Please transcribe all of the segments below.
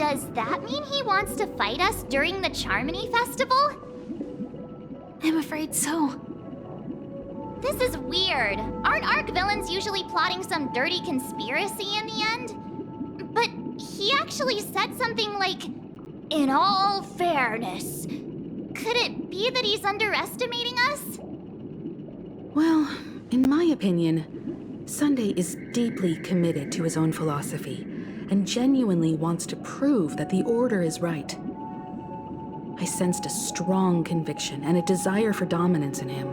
Does that mean he wants to fight us during the Charmony Festival? I'm afraid so. This is weird. Aren't Arc villains usually plotting some dirty conspiracy in the end? But he actually said something like, "In all fairness." Could it be that he's underestimating us? Well, in my opinion, Sunday is deeply committed to his own philosophy and genuinely wants to prove that the Order is right. I sensed a strong conviction and a desire for dominance in him.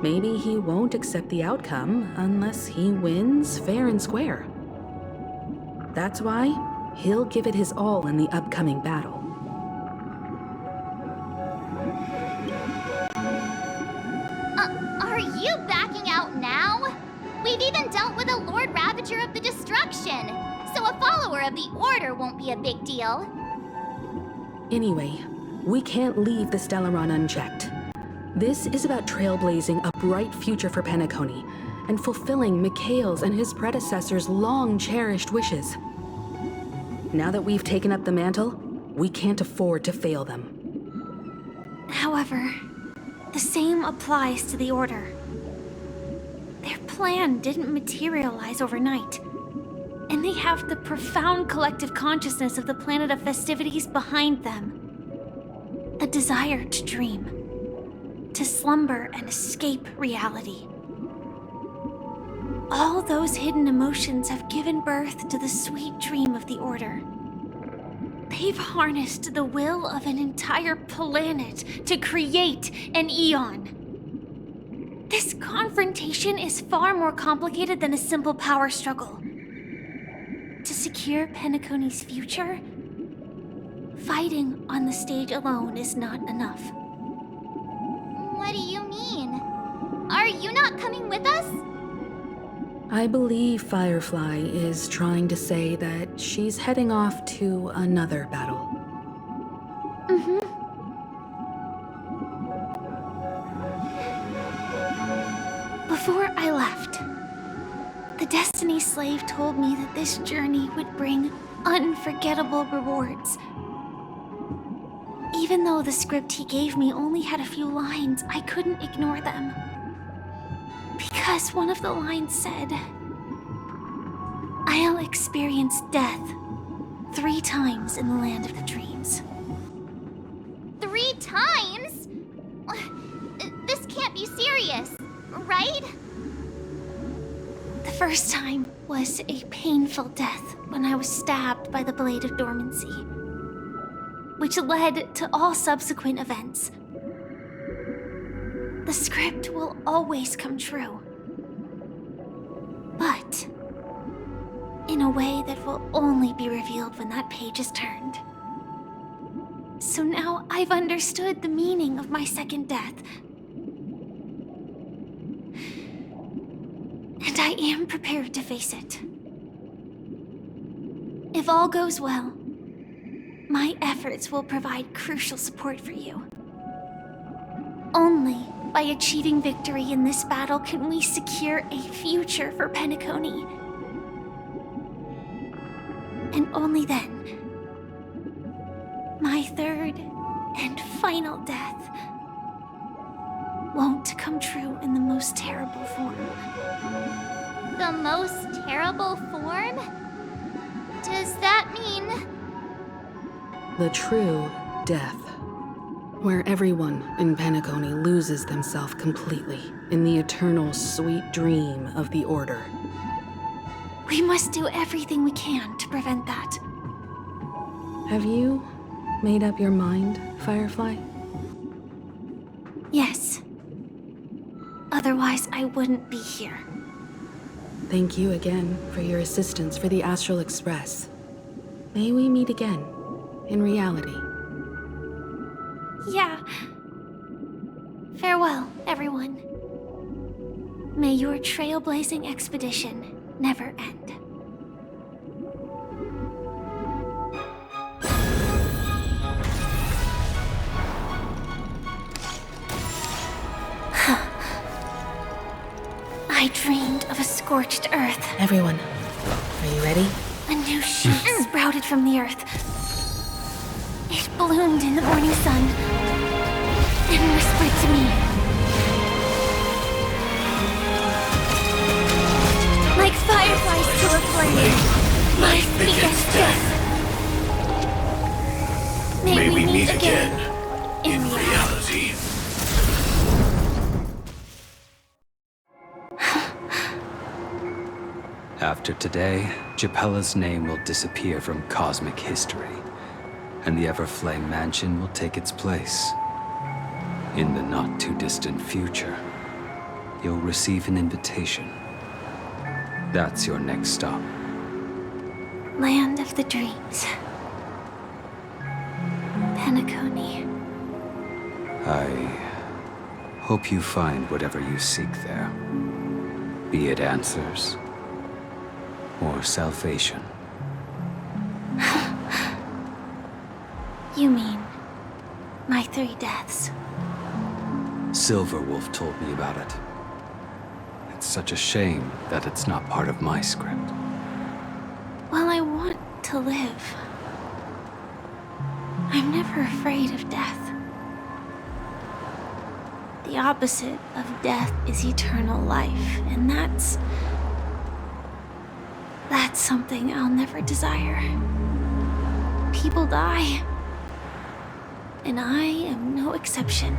Maybe he won't accept the outcome unless he wins fair and square. That's why he'll give it his all in the upcoming battle. Are you backing out now? We've even dealt with a Lord Ravager of the Destruction, so a follower of the Order won't be a big deal. Anyway, we can't leave the Stellaron unchecked. This is about trailblazing a bright future for Penacony and fulfilling Mikhail's and his predecessors' long-cherished wishes. Now that we've taken up the mantle, we can't afford to fail them. However, the same applies to the Order. Their plan didn't materialize overnight, and they have the profound collective consciousness of the planet of festivities behind them. A desire to dream, to slumber and escape reality. All those hidden emotions have given birth to the sweet dream of the Order. They've harnessed the will of an entire planet to create an eon. This confrontation is far more complicated than a simple power struggle. To secure Penacony's future, fighting on the stage alone is not enough. What do you mean? Are you not coming with us? I believe Firefly is trying to say that she's heading off to another battle. Before I left, the Destiny Slave told me that this journey would bring unforgettable rewards. Even though the script he gave me only had a few lines, I couldn't ignore them. Because one of the lines said, "I'll experience death 3 times in the land of the dreams." 3 times? This can't be serious, right? The first time was a painful death when I was stabbed by the Blade of Dormancy, which led to all subsequent events. The script will always come true, but in a way that will only be revealed when that page is turned. So now I've understood the meaning of my second death. And I am prepared to face it. If all goes well, my efforts will provide crucial support for you. Only by achieving victory in this battle can we secure a future for Penacony. And only then, my third and final death won't come true in the most terrible form. The most terrible form? Does that mean... The true death, where everyone in Penacony loses themselves completely in the eternal sweet dream of the Order. We must do everything we can to prevent that. Have you made up your mind, Firefly? Yes. Otherwise, I wouldn't be here. Thank you again for your assistance for the Astral Express. May we meet again, in reality. Yeah. Farewell, everyone. May your trailblazing expedition never end. I dreamed of a scorched earth. Everyone, are you ready? A new shoot sprouted from the earth, bloomed in the morning sun and whispered to me. Like fireflies to a flame, life begets death. May we meet again in reality. After today, Japella's name will disappear from cosmic history, and the Everflame Mansion will take its place. In the not-too-distant future, you'll receive an invitation. That's your next stop. Land of the Dreams. Penacony. I hope you find whatever you seek there. Be it answers or salvation. You mean my 3 deaths? Silverwolf told me about it. It's such a shame that it's not part of my script. Well, I want to live. I'm never afraid of death. The opposite of death is eternal life, and that's something I'll never desire. People die, and I am no exception.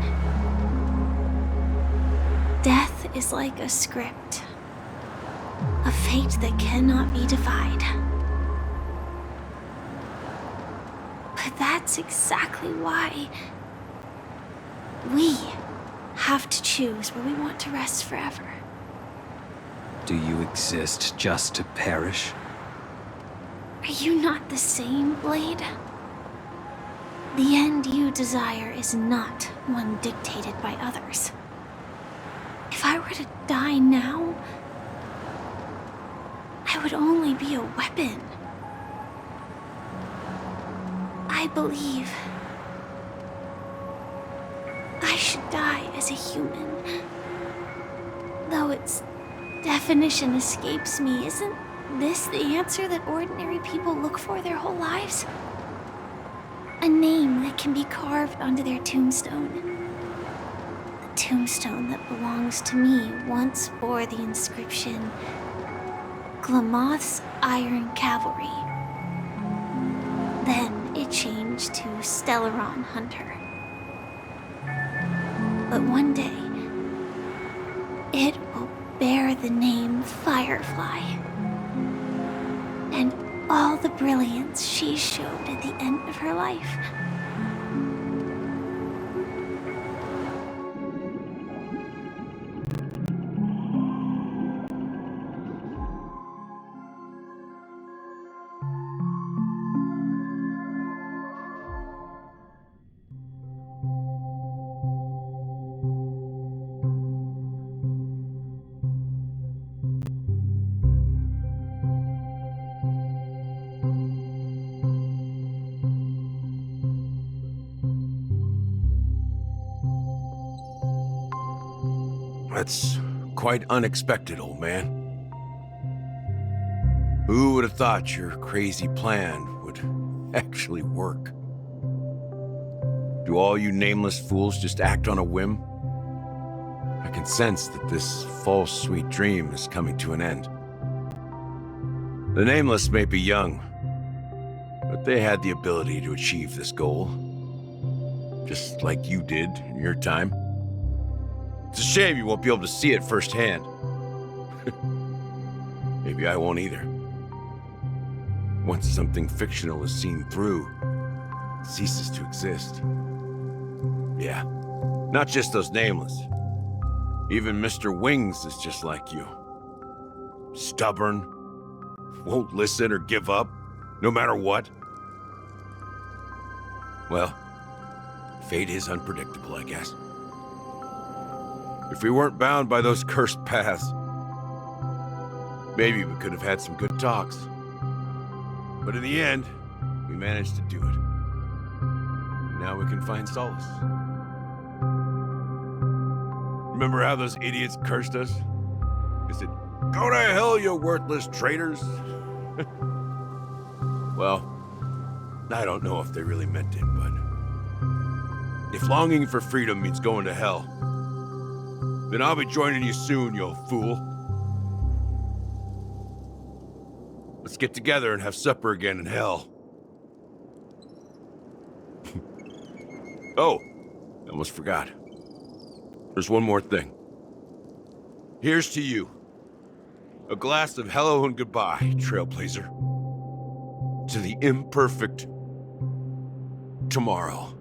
Death is like a script, a fate that cannot be defied. But that's exactly why we have to choose where we want to rest forever. Do you exist just to perish? Are you not the same, Blade? The end you desire is not one dictated by others. If I were to die now, I would only be a weapon. I believe I should die as a human. Though its definition escapes me, isn't this the answer that ordinary people look for their whole lives? A name that can be carved onto their tombstone. The tombstone that belongs to me once bore the inscription, Glamoth's Iron Cavalry. Then it changed to Stellaron Hunter. But one day, it will bear the name Firefly. And all the brilliance she showed at the end of her life. That's quite unexpected, old man. Who would have thought your crazy plan would actually work? Do all you nameless fools just act on a whim? I can sense that this false sweet dream is coming to an end. The nameless may be young, but they had the ability to achieve this goal. Just like you did in your time. It's a shame you won't be able to see it firsthand. Maybe I won't either. Once something fictional is seen through, it ceases to exist. Yeah, not just those nameless. Even Mr. Wings is just like you. Stubborn, won't listen or give up, no matter what. Well, fate is unpredictable, I guess. If we weren't bound by those cursed paths, maybe we could have had some good talks. But in the end, we managed to do it. Now we can find solace. Remember how those idiots cursed us? They said, "Go to hell, you worthless traitors." Well, I don't know if they really meant it, but If longing for freedom means going to hell, then I'll be joining you soon, you old fool. Let's get together and have supper again in hell. Oh, I almost forgot. There's one more thing. Here's to you. A glass of hello and goodbye, Trailblazer. To the imperfect tomorrow.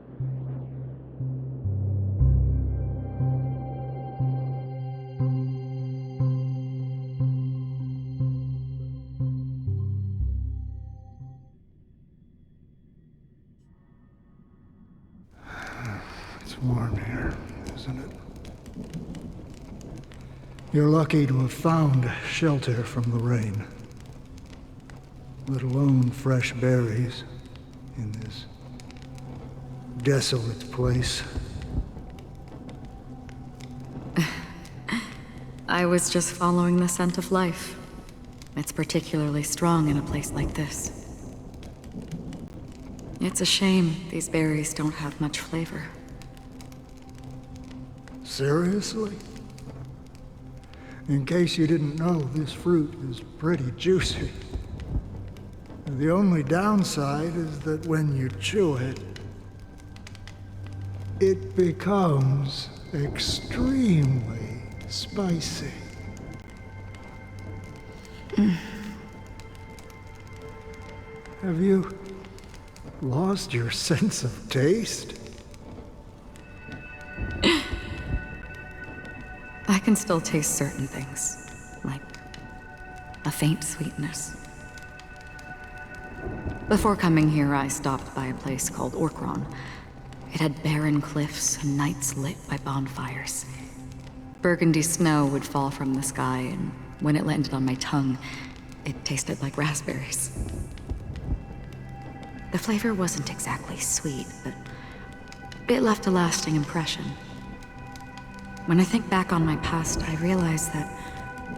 It's warm here, isn't it? You're lucky to have found shelter from the rain. Let alone fresh berries in this desolate place. I was just following the scent of life. It's particularly strong in a place like this. It's a shame these berries don't have much flavor. Seriously? In case you didn't know, this fruit is pretty juicy. The only downside is that when you chew it, it becomes extremely spicy. Have you lost your sense of taste? I can still taste certain things, like a faint sweetness. Before coming here, I stopped by a place called Orkron. It had barren cliffs and nights lit by bonfires. Burgundy snow would fall from the sky, and when it landed on my tongue, it tasted like raspberries. The flavor wasn't exactly sweet, but it left a lasting impression. When I think back on my past, I realize that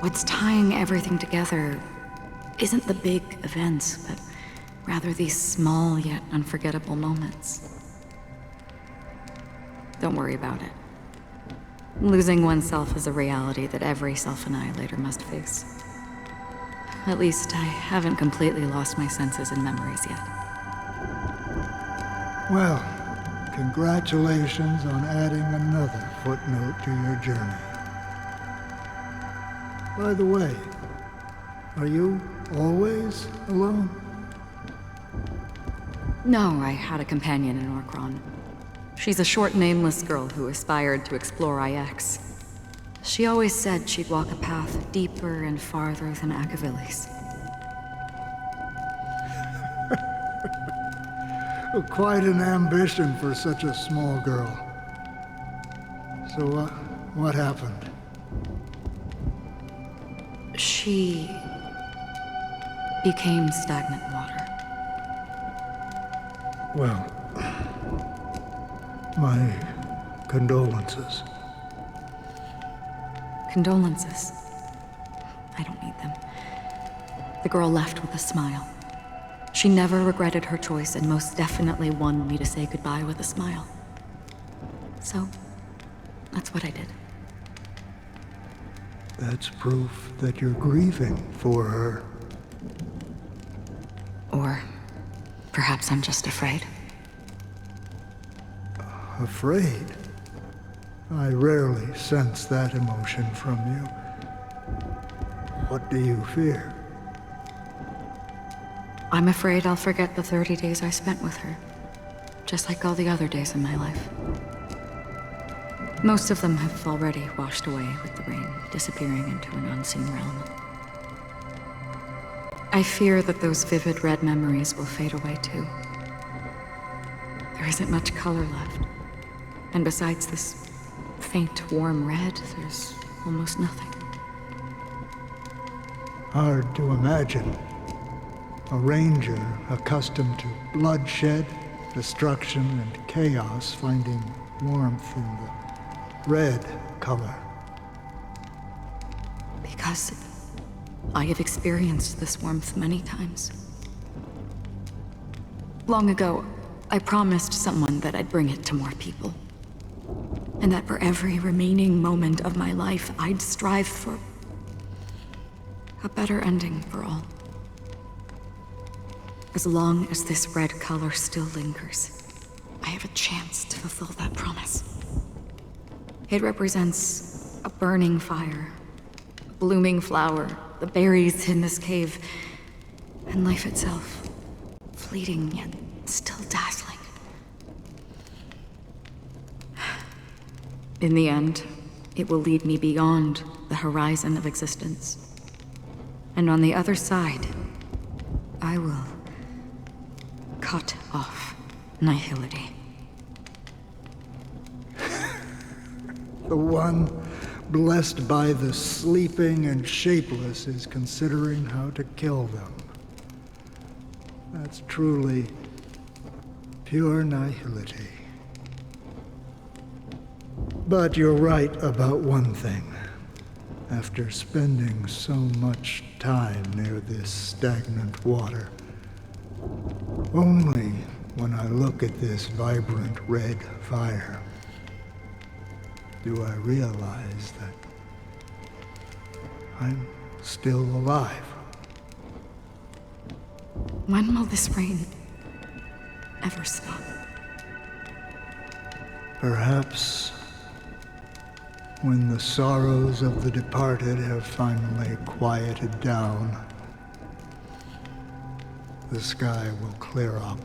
what's tying everything together isn't the big events, but rather these small yet unforgettable moments. Don't worry about it. Losing oneself is a reality that every self-annihilator must face. At least I haven't completely lost my senses and memories yet. Well, congratulations on adding another footnote to your journey. By the way, are you always alone? No, I had a companion in Orkron. She's a short, nameless girl who aspired to explore IX. She always said she'd walk a path deeper and farther than Akavilis. Quite an ambition for such a small girl. So, what happened? She became stagnant water. Well, my condolences. Condolences. I don't need them. The girl left with a smile. She never regretted her choice and most definitely wanted me to say goodbye with a smile. So, that's what I did. That's proof that you're grieving for her. Or perhaps I'm just afraid. Afraid? I rarely sense that emotion from you. What do you fear? I'm afraid I'll forget the 30 days I spent with her, just like all the other days in my life. Most of them have already washed away with the rain, disappearing into an unseen realm. I fear that those vivid red memories will fade away too. There isn't much color left, and besides this faint, warm red, there's almost nothing. Hard to imagine. A ranger accustomed to bloodshed, destruction, and chaos finding warmth in the red color. Because I have experienced this warmth many times. Long ago, I promised someone that I'd bring it to more people. And that for every remaining moment of my life, I'd strive for a better ending for all. As long as this red color still lingers, I have a chance to fulfill that promise. It represents a burning fire, a blooming flower, the berries in this cave, and life itself, fleeting yet still dazzling. In the end, it will lead me beyond the horizon of existence. And on the other side, I will cut off nihility. The one blessed by the sleeping and shapeless is considering how to kill them. That's truly pure nihility. But you're right about one thing. After spending so much time near this stagnant water, only when I look at this vibrant red fire do I realize that I'm still alive. When will this rain ever stop? Perhaps when the sorrows of the departed have finally quieted down, the sky will clear up.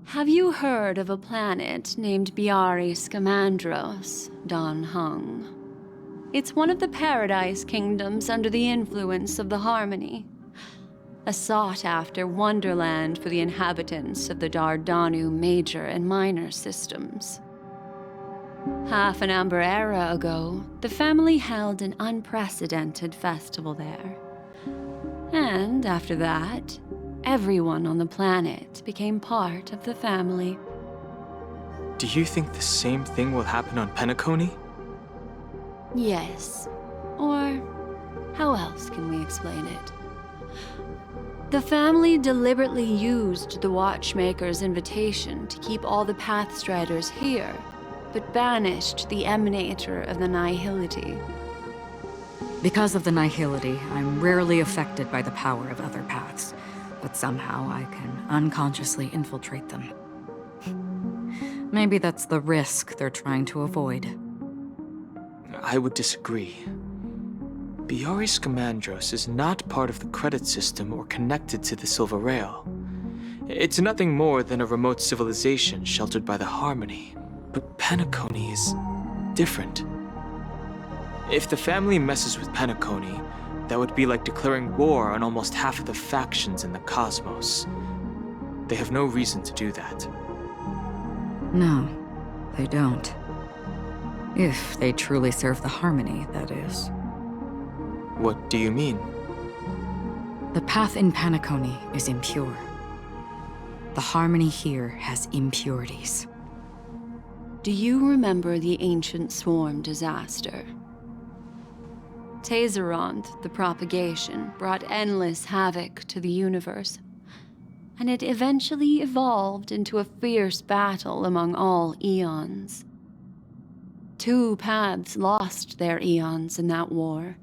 Have you heard of a planet named Biari Scamandros, Don Hung? It's one of the Paradise Kingdoms under the influence of the Harmony. A sought-after wonderland for the inhabitants of the Dardanu major and minor systems. Half an Amber era ago, the family held an unprecedented festival there. And after that, everyone on the planet became part of the family. Do you think the same thing will happen on Penacony? Yes. Or how else can we explain it? The family deliberately used the Watchmaker's invitation to keep all the Pathstriders here, but banished the Emanator of the Nihility. Because of the Nihility, I'm rarely affected by the power of other paths, but somehow I can unconsciously infiltrate them. Maybe that's the risk they're trying to avoid. I would disagree. Biari Scamandros is not part of the credit system or connected to the Silver Rail. It's nothing more than a remote civilization sheltered by the Harmony. But Penacony is different. If the family messes with Penacony, that would be like declaring war on almost half of the factions in the cosmos. They have no reason to do that. No, they don't. If they truly serve the Harmony, that is. What do you mean? The path in Penacony is impure. The Harmony here has impurities. Do you remember the Ancient Swarm disaster? Tazeront, the propagation, brought endless havoc to the universe, and it eventually evolved into a fierce battle among all eons. 2 paths lost their eons in that war,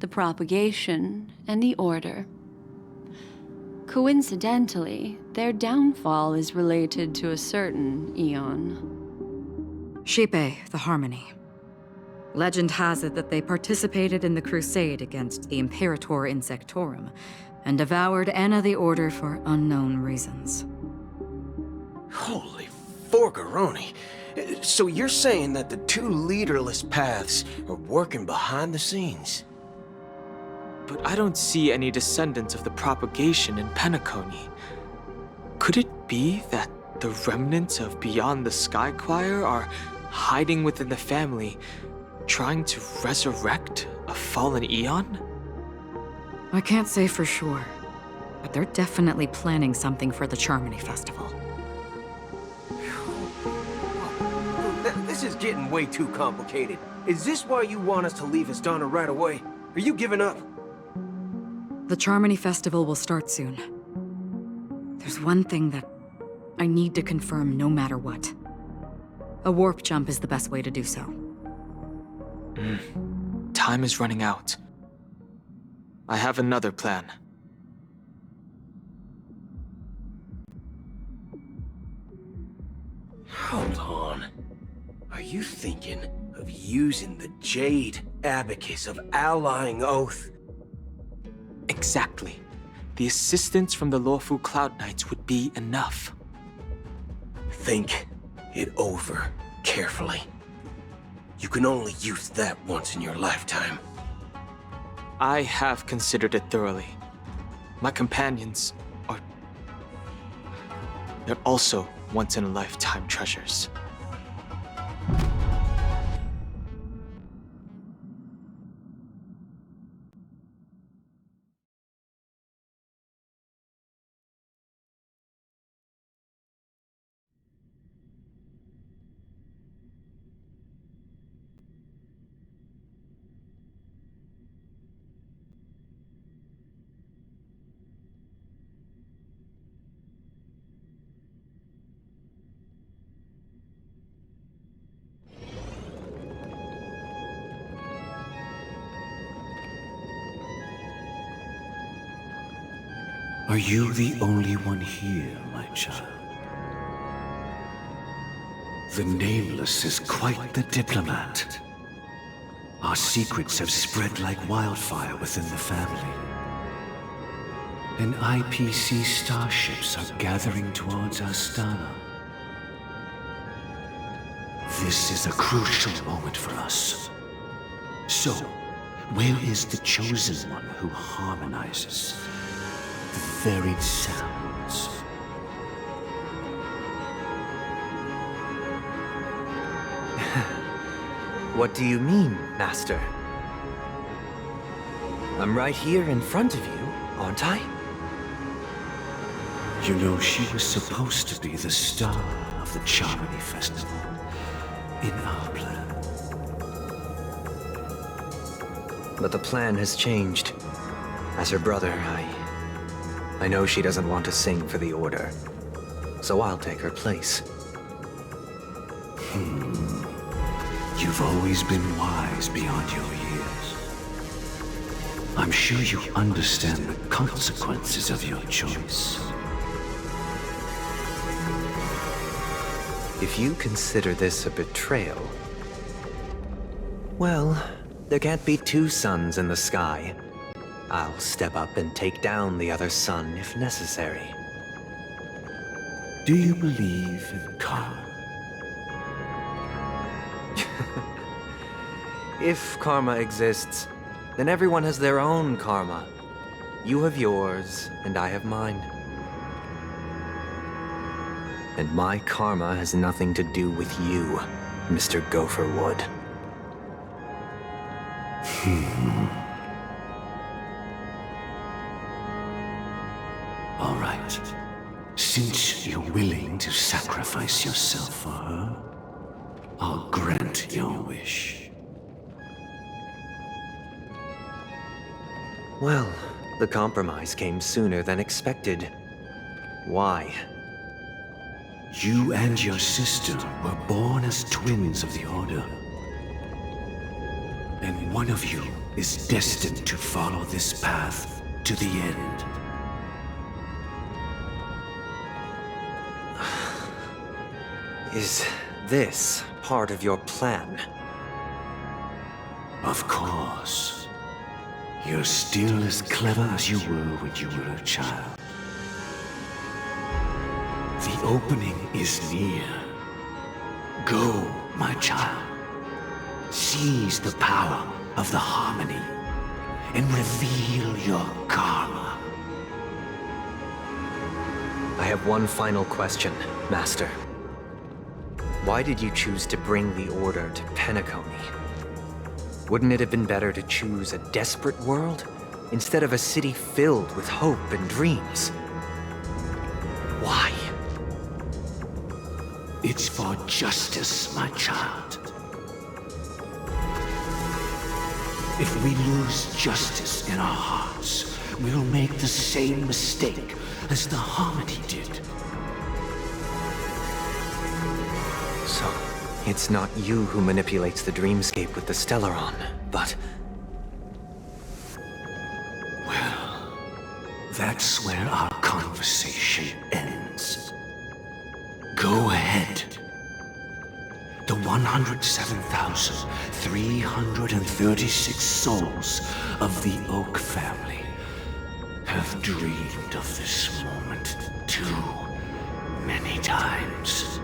the propagation and the order. Coincidentally, their downfall is related to a certain eon. Shipe, the Harmony. Legend has it that they participated in the crusade against the Imperator Insectorum and devoured Anna the Order for unknown reasons. Holy forgaroni. So you're saying that the 2 leaderless paths are working behind the scenes? But I don't see any descendants of the propagation in Penacony. Could it be that the remnants of Beyond the Sky Choir are hiding within the family, trying to resurrect a fallen eon? I can't say for sure, but they're definitely planning something for the Charmony Festival. This is getting way too complicated. Is this why you want us to leave Astana right away? Are you giving up? The Charmony Festival will start soon. There's one thing that I need to confirm no matter what. A warp jump is the best way to do so. Time is running out. I have another plan. Hold on. Are you thinking of using the Jade Abacus of Allying Oath? Exactly. The assistance from the lawful Cloud Knights would be enough. Think it over carefully. You can only use that once in your lifetime. I have considered it thoroughly. My companions are... they're also once-in-a-lifetime treasures. Are you the only one here, my child? The Nameless is quite the diplomat. Our secrets have spread like wildfire within the family. And IPC starships are gathering towards Astana. This is a crucial moment for us. So, where is the Chosen One who harmonizes the varied sounds? What do you mean, Master? I'm right here in front of you, aren't I? You know, she was supposed to be the star of the Charmony Festival in our plan. But the plan has changed. As her brother, I know she doesn't want to sing for the Order. So I'll take her place. You've always been wise beyond your years. I'm sure you understand the consequences of your choice. If you consider this a betrayal, well, there can't be two suns in the sky. I'll step up and take down the other sun if necessary. Do you believe in karma? If karma exists, then everyone has their own karma. You have yours, and I have mine. And my karma has nothing to do with you, Mr. Gopherwood. All right. Since you're willing to sacrifice yourself for her, I'll grant your wish. Well, the compromise came sooner than expected. Why? You and your sister were born as twins of the Order. And one of you is destined to follow this path to the end. Is this part of your plan? Of course. You're still as clever as you were when you were a child. The opening is near. Go, my child. Seize the power of the harmony and reveal your karma. I have one final question, Master. Why did you choose to bring the Order to Penacony? Wouldn't it have been better to choose a desperate world instead of a city filled with hope and dreams? Why? It's for justice, my child. If we lose justice in our hearts, we'll make the same mistake as the Harmony did. So, it's not you who manipulates the dreamscape with the Stellaron, but... Well, that's where our conversation ends. Go ahead. The 107,336 souls of the Oak family have dreamed of this moment too many times.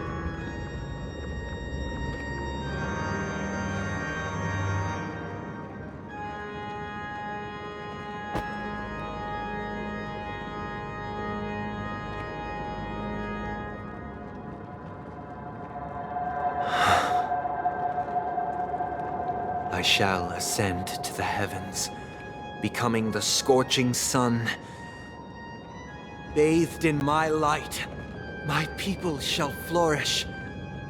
I shall ascend to the heavens, becoming the scorching sun. Bathed in my light, my people shall flourish,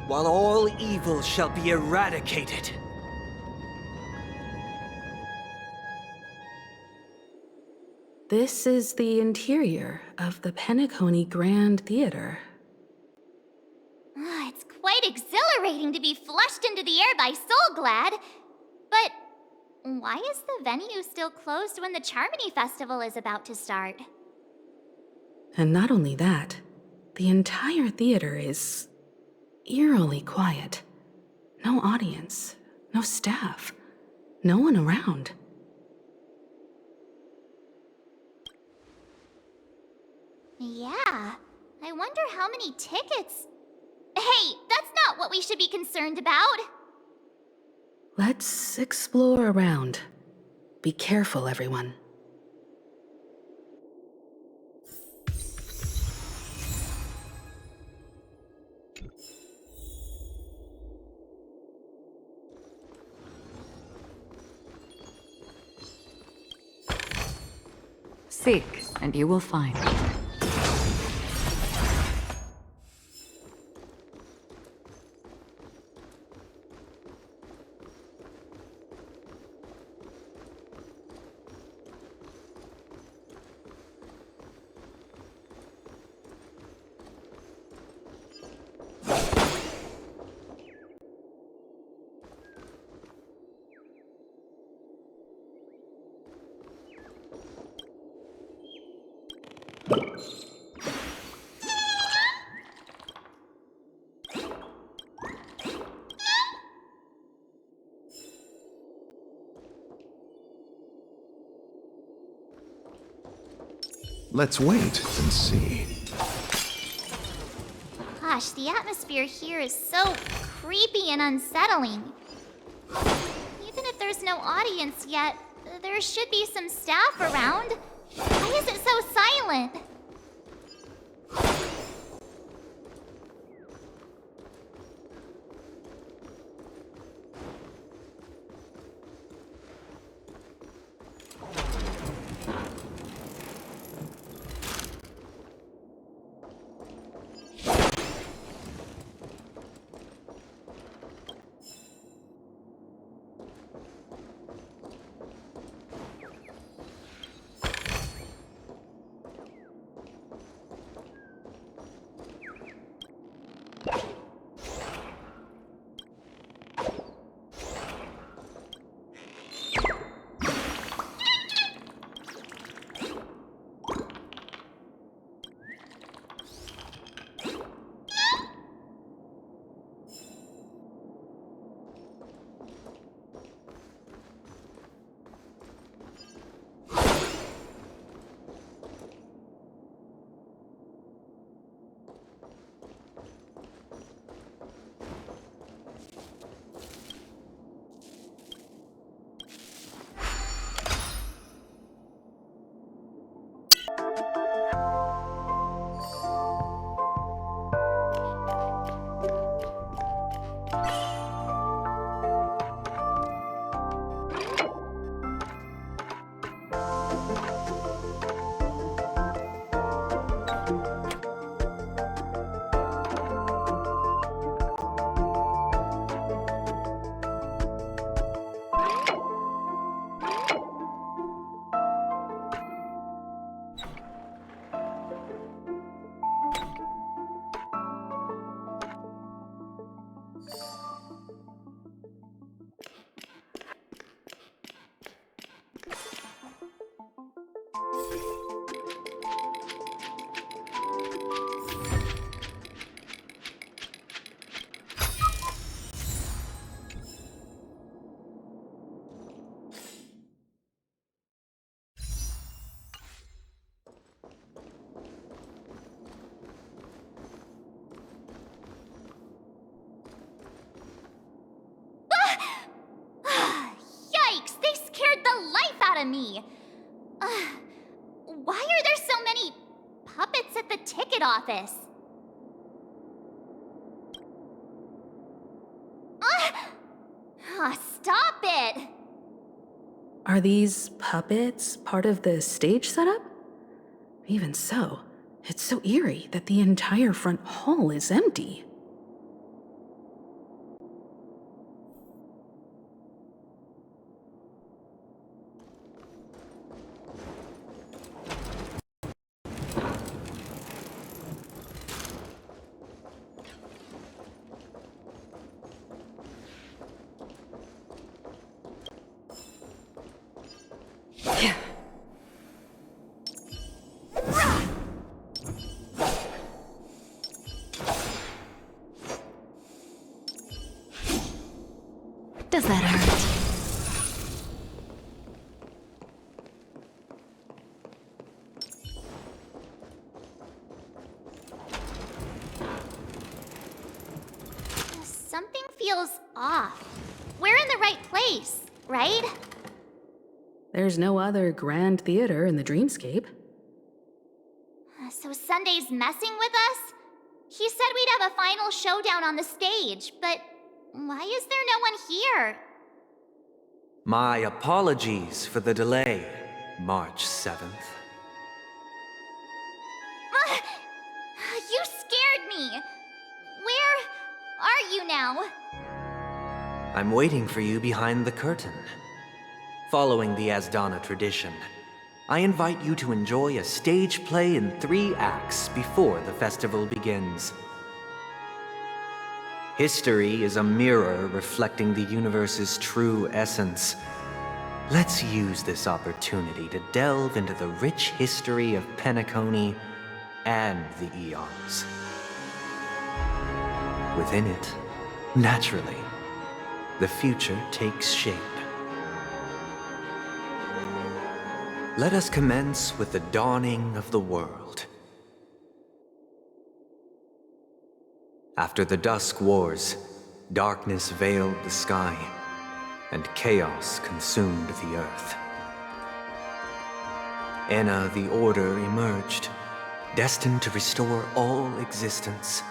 while all evil shall be eradicated. This is the interior of the Penacony Grand Theater. It's quite exhilarating to be flushed into the air by Soulglad. But why is the venue still closed when the Charmony Festival is about to start? And not only that, the entire theater is eerily quiet. No audience, no staff, no one around. Yeah, I wonder how many tickets... Hey, that's not what we should be concerned about! Let's explore around. Be careful, everyone. Seek, and you will find. Let's wait and see. Gosh, the atmosphere here is so creepy and unsettling. Even if there's no audience yet, there should be some staff around. Why is it so silent? Yikes! They scared the life out of me! Why are there so many puppets at the ticket office? Stop it! Are these puppets part of the stage setup? Even so, it's so eerie that the entire front hall is empty. Does that hurt? Something feels off. We're in the right place, right? There's no other grand theater in the dreamscape. So Sunday's messing with us? He said we'd have a final showdown on the stage, but why is there no one here? My apologies for the delay, March 7th. You scared me! Where are you now? I'm waiting for you behind the curtain. Following the Asdana tradition, I invite you to enjoy a stage play in 3 acts before the festival begins. History is a mirror reflecting the universe's true essence. Let's use this opportunity to delve into the rich history of Penacony and the Eons. Within it, naturally, the future takes shape. Let us commence with the dawning of the world. After the Dusk Wars, darkness veiled the sky, and chaos consumed the earth. Enna the Order emerged, destined to restore all existence.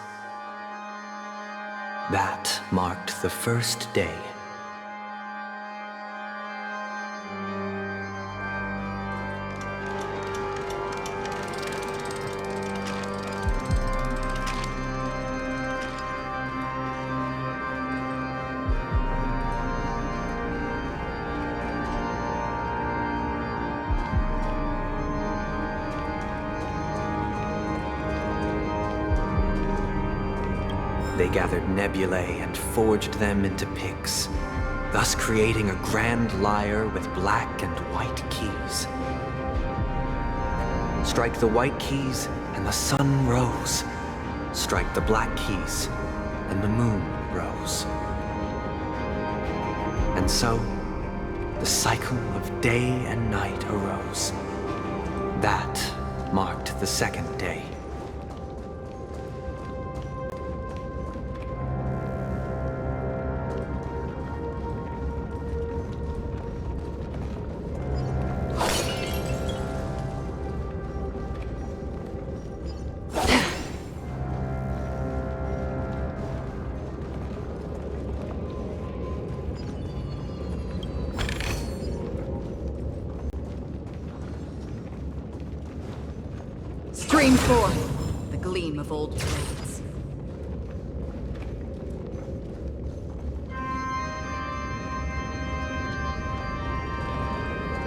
That marked the first day. They gathered nebulae and forged them into picks, thus creating a grand lyre with black and white keys. Strike the white keys, and the sun rose. Strike the black keys, and the moon rose. And so, the cycle of day and night arose. That marked the second day. Stream forth the gleam of old blades.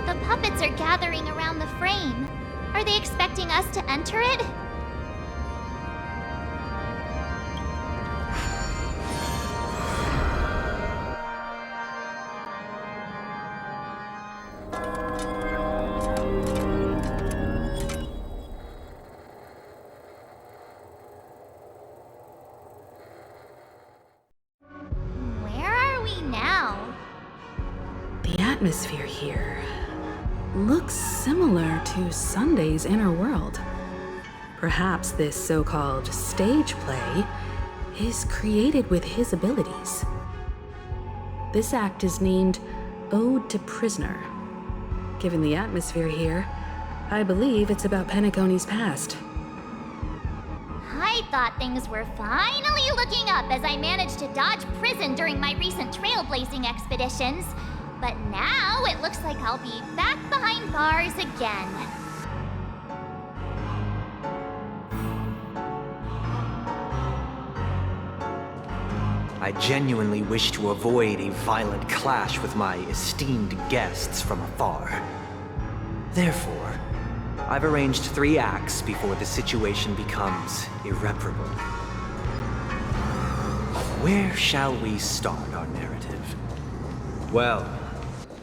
The puppets are gathering around the frame. Are they expecting us to enter it? atmosphere here looks similar to Sunday's inner world. Perhaps this so-called stage play is created with his abilities. This act is named Ode to Prisoner. Given the atmosphere here, I believe it's about Penacony's past. I thought things were finally looking up as I managed to dodge prison during my recent trailblazing expeditions. But now it looks like I'll be back behind bars again. I genuinely wish to avoid a violent clash with my esteemed guests from afar. Therefore, I've arranged 3 acts before the situation becomes irreparable. Where shall we start our narrative? Well,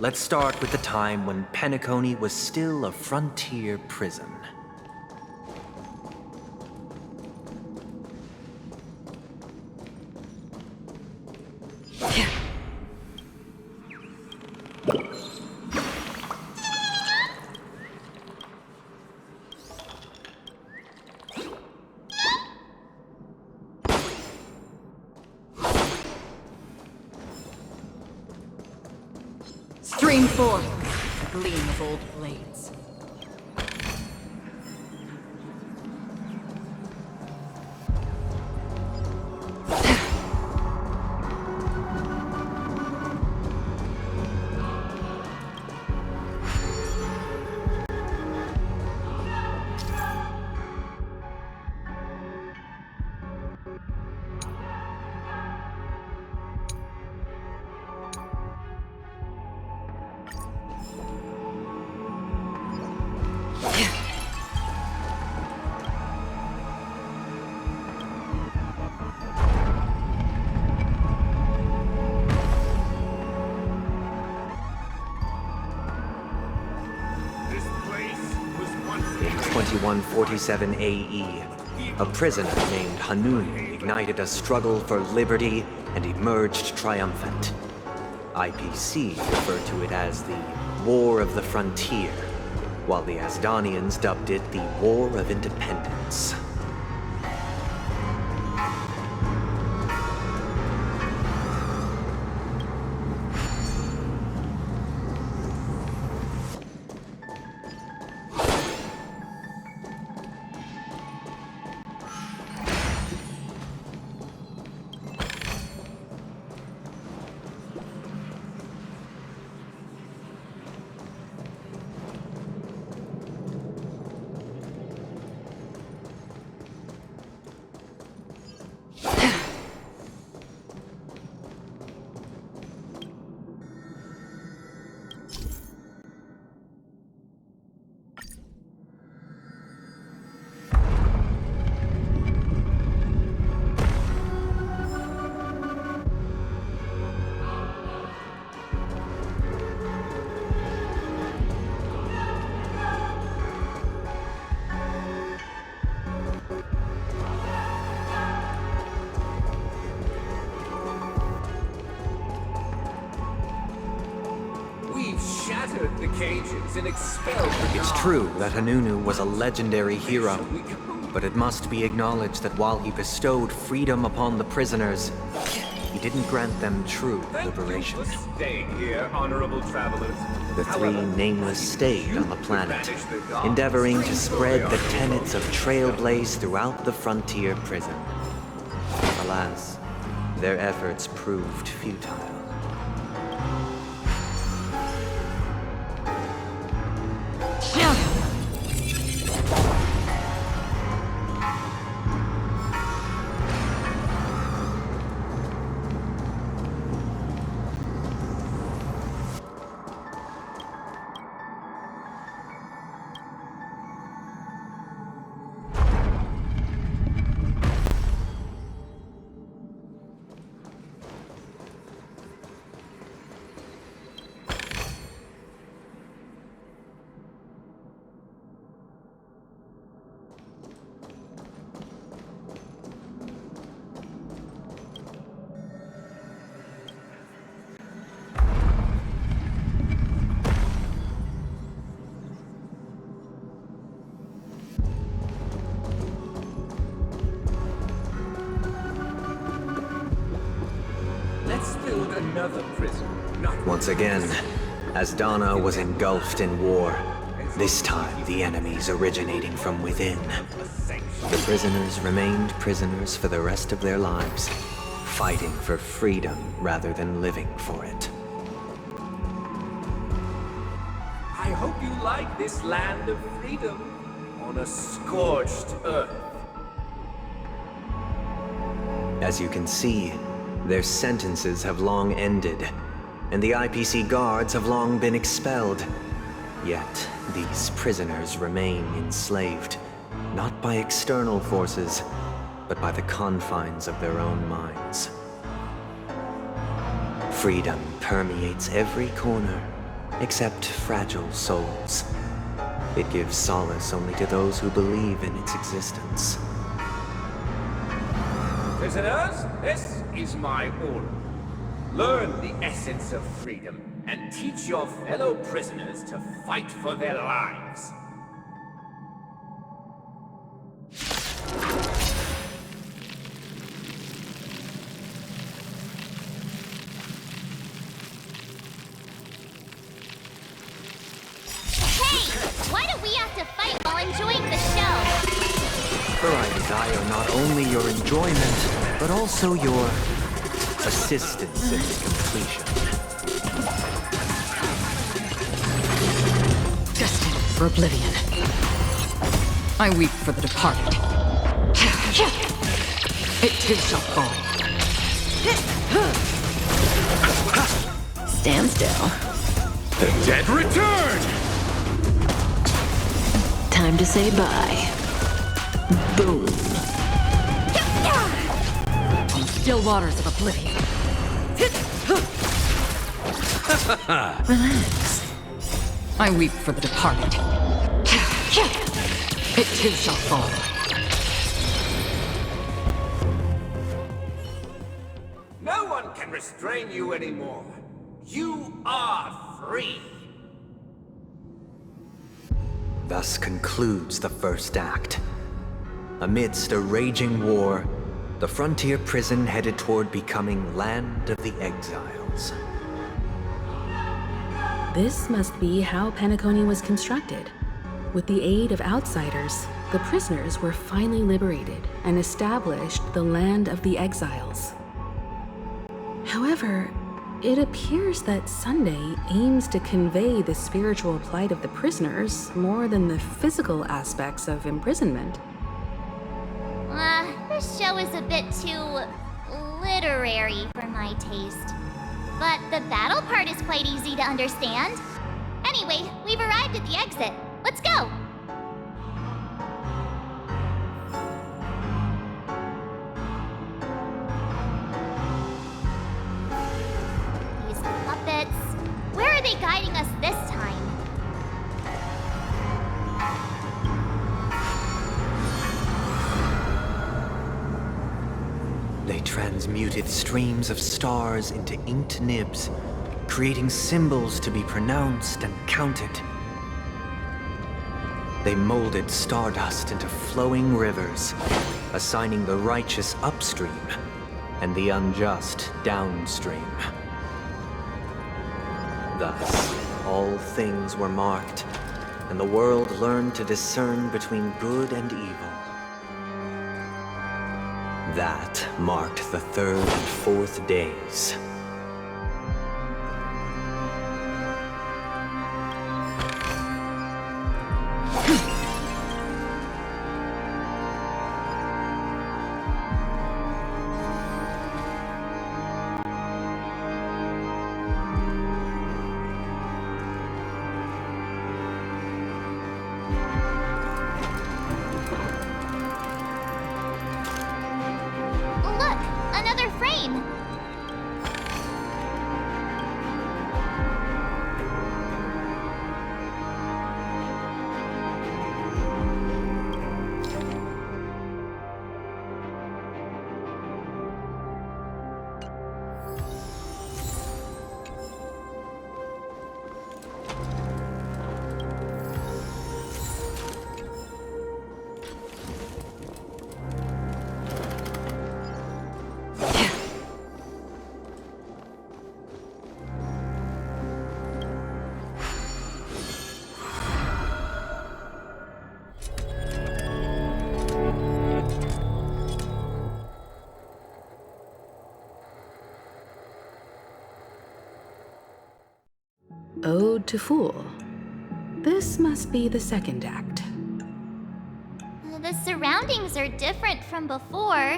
let's start with the time when Penacony was still a frontier prison. Stream forth the gleam of old blades. In 2147 AE, a prisoner named Hanun ignited a struggle for liberty and emerged triumphant. IPC referred to it as the War of the Frontier, while the Asdanians dubbed it the War of Independence. The cages and expelled the It's true that Hanunu was a legendary hero, but it must be acknowledged that while he bestowed freedom upon the prisoners, he didn't grant them true liberation. Staying here, honorable travelers. The 3 nameless stayed on the planet, endeavoring to spread the tenets of Trailblaze throughout the frontier prison. Alas, their efforts proved futile. another prison. Not Once again, Asdana was engulfed in war. This time, the enemies originating from within. The prisoners remained prisoners for the rest of their lives, fighting for freedom rather than living for it. I hope you like this land of freedom on a scorched earth. As you can see, their sentences have long ended, and the IPC guards have long been expelled. Yet, these prisoners remain enslaved, not by external forces, but by the confines of their own minds. Freedom permeates every corner, except fragile souls. It gives solace only to those who believe in its existence. Prisoners, this is my order. Learn the essence of freedom and teach your fellow prisoners to fight for their lives. Why do we have to fight while enjoying the show? For I desire not only your enjoyment, but also your assistance in its completion. Destined for oblivion. I weep for the departed. It too shall fall. Stand still. The dead return! Time to say bye. Boom. On the still waters of oblivion. Relax. I weep for the departed. It too shall fall. No one can restrain you anymore. You are free. Thus concludes the first act. Amidst a raging war, the frontier prison headed toward becoming Land of the Exiles. This must be how Penacony was constructed. With the aid of outsiders, the prisoners were finally liberated and established the Land of the Exiles. However, it appears that Sunday aims to convey the spiritual plight of the prisoners more than the physical aspects of imprisonment. This show is a bit too literary for my taste. But the battle part is quite easy to understand. Anyway, we've arrived at the exit. Let's go! These puppets. Where are they guiding us this time? They transmuted streams of stars into inked nibs, creating symbols to be pronounced and counted. They molded stardust into flowing rivers, assigning the righteous upstream and the unjust downstream. Thus, all things were marked, and the world learned to discern between good and evil. That marked the third and fourth days. Ode to Fool. This must be the second act. The surroundings are different from before.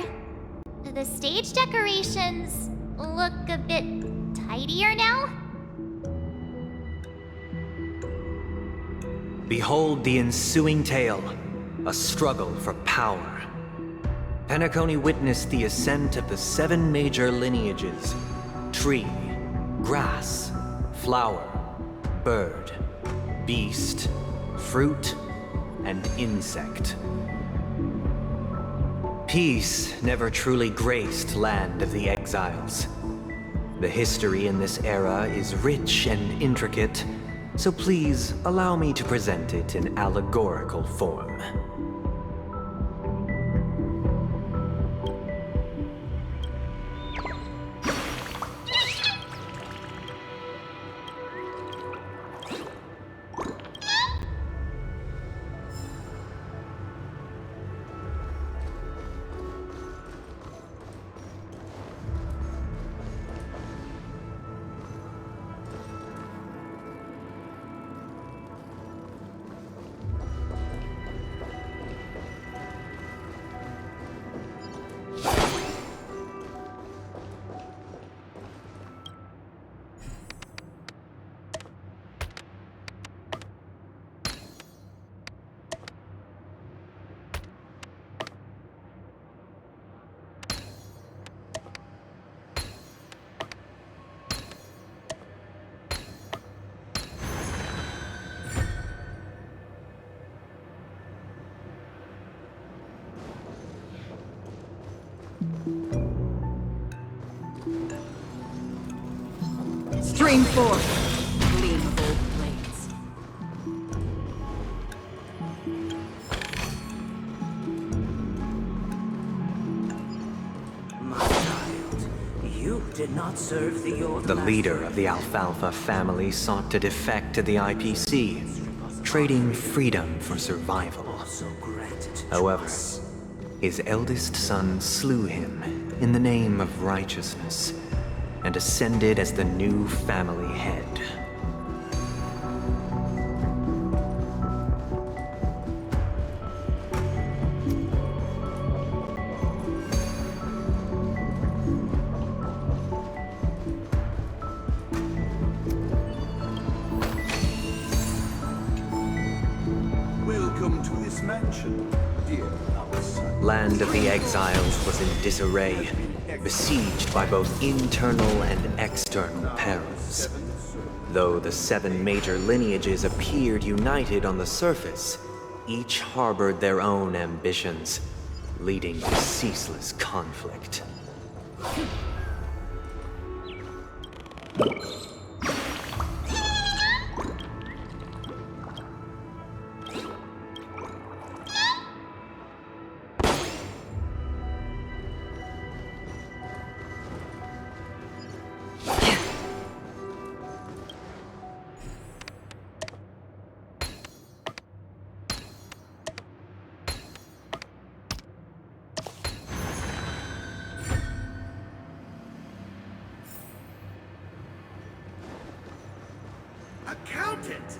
The stage decorations look a bit tidier now. Behold the ensuing tale, a struggle for power. Penacony witnessed the ascent of the 7 major lineages: tree, grass, flower, bird, beast, fruit, and insect. Peace never truly graced Land of the Exiles. The history in this era is rich and intricate, so please allow me to present it in allegorical form. Stream forth, gleam of old blades. My child, you did not serve the old The leader of the Alfalfa family sought to defect to the IPC, trading freedom for survival. However, his eldest son slew him in the name of righteousness and ascended as the new family head. Welcome to this mansion, dear Alice. Land of the Exiles was in disarray, besieged by both internal and external perils. Though the 7 major lineages appeared united on the surface, each harbored their own ambitions, leading to ceaseless conflict. Accountant!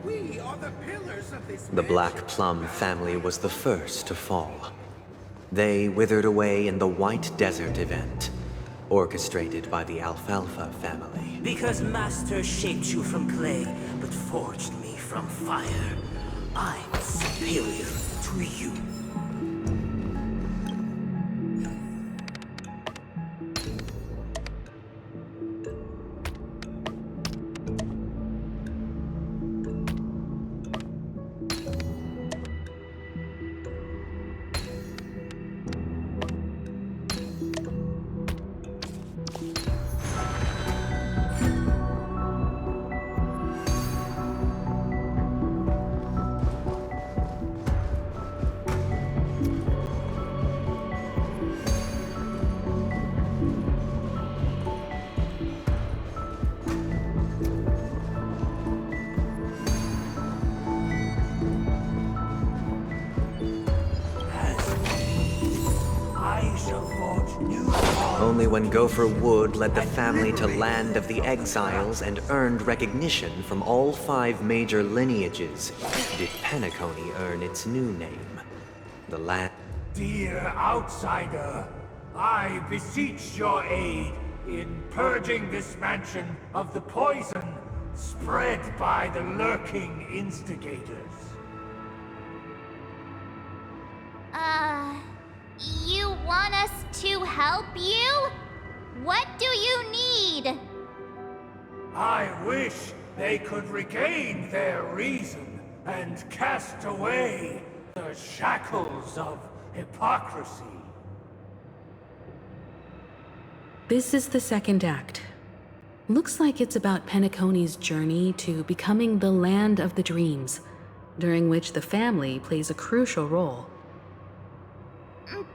We are the pillars of this The Black Plum family was the first to fall. They withered away in the White Desert event, orchestrated by the Alfalfa family. Because Master shaped you from clay, but forged me from fire. I'm superior to you. Only when Gopher Wood led the family to Land of the Exiles and earned recognition from all 5 major lineages did Penacony earn its new name, the Land. Dear outsider, I beseech your aid in purging this mansion of the poison spread by the lurking instigators. You want us to help you? What do you need? I wish they could regain their reason and cast away the shackles of hypocrisy. This is the second act. Looks like it's about Penacony's journey to becoming the Land of the Dreams, during which the family plays a crucial role.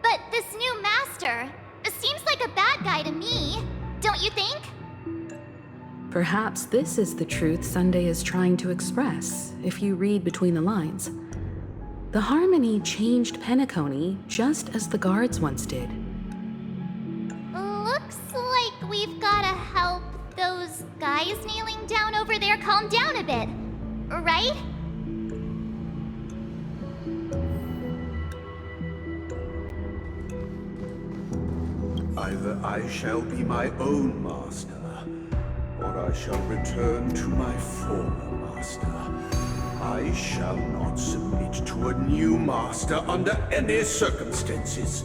But this new master seems like a bad guy to me, don't you think? Perhaps this is the truth Sunday is trying to express, if you read between the lines. The Harmony changed Penacony just as the guards once did. Looks like we've gotta help those guys kneeling down over there calm down a bit, right? Either I shall be my own master, or I shall return to my former master. I shall not submit to a new master under any circumstances.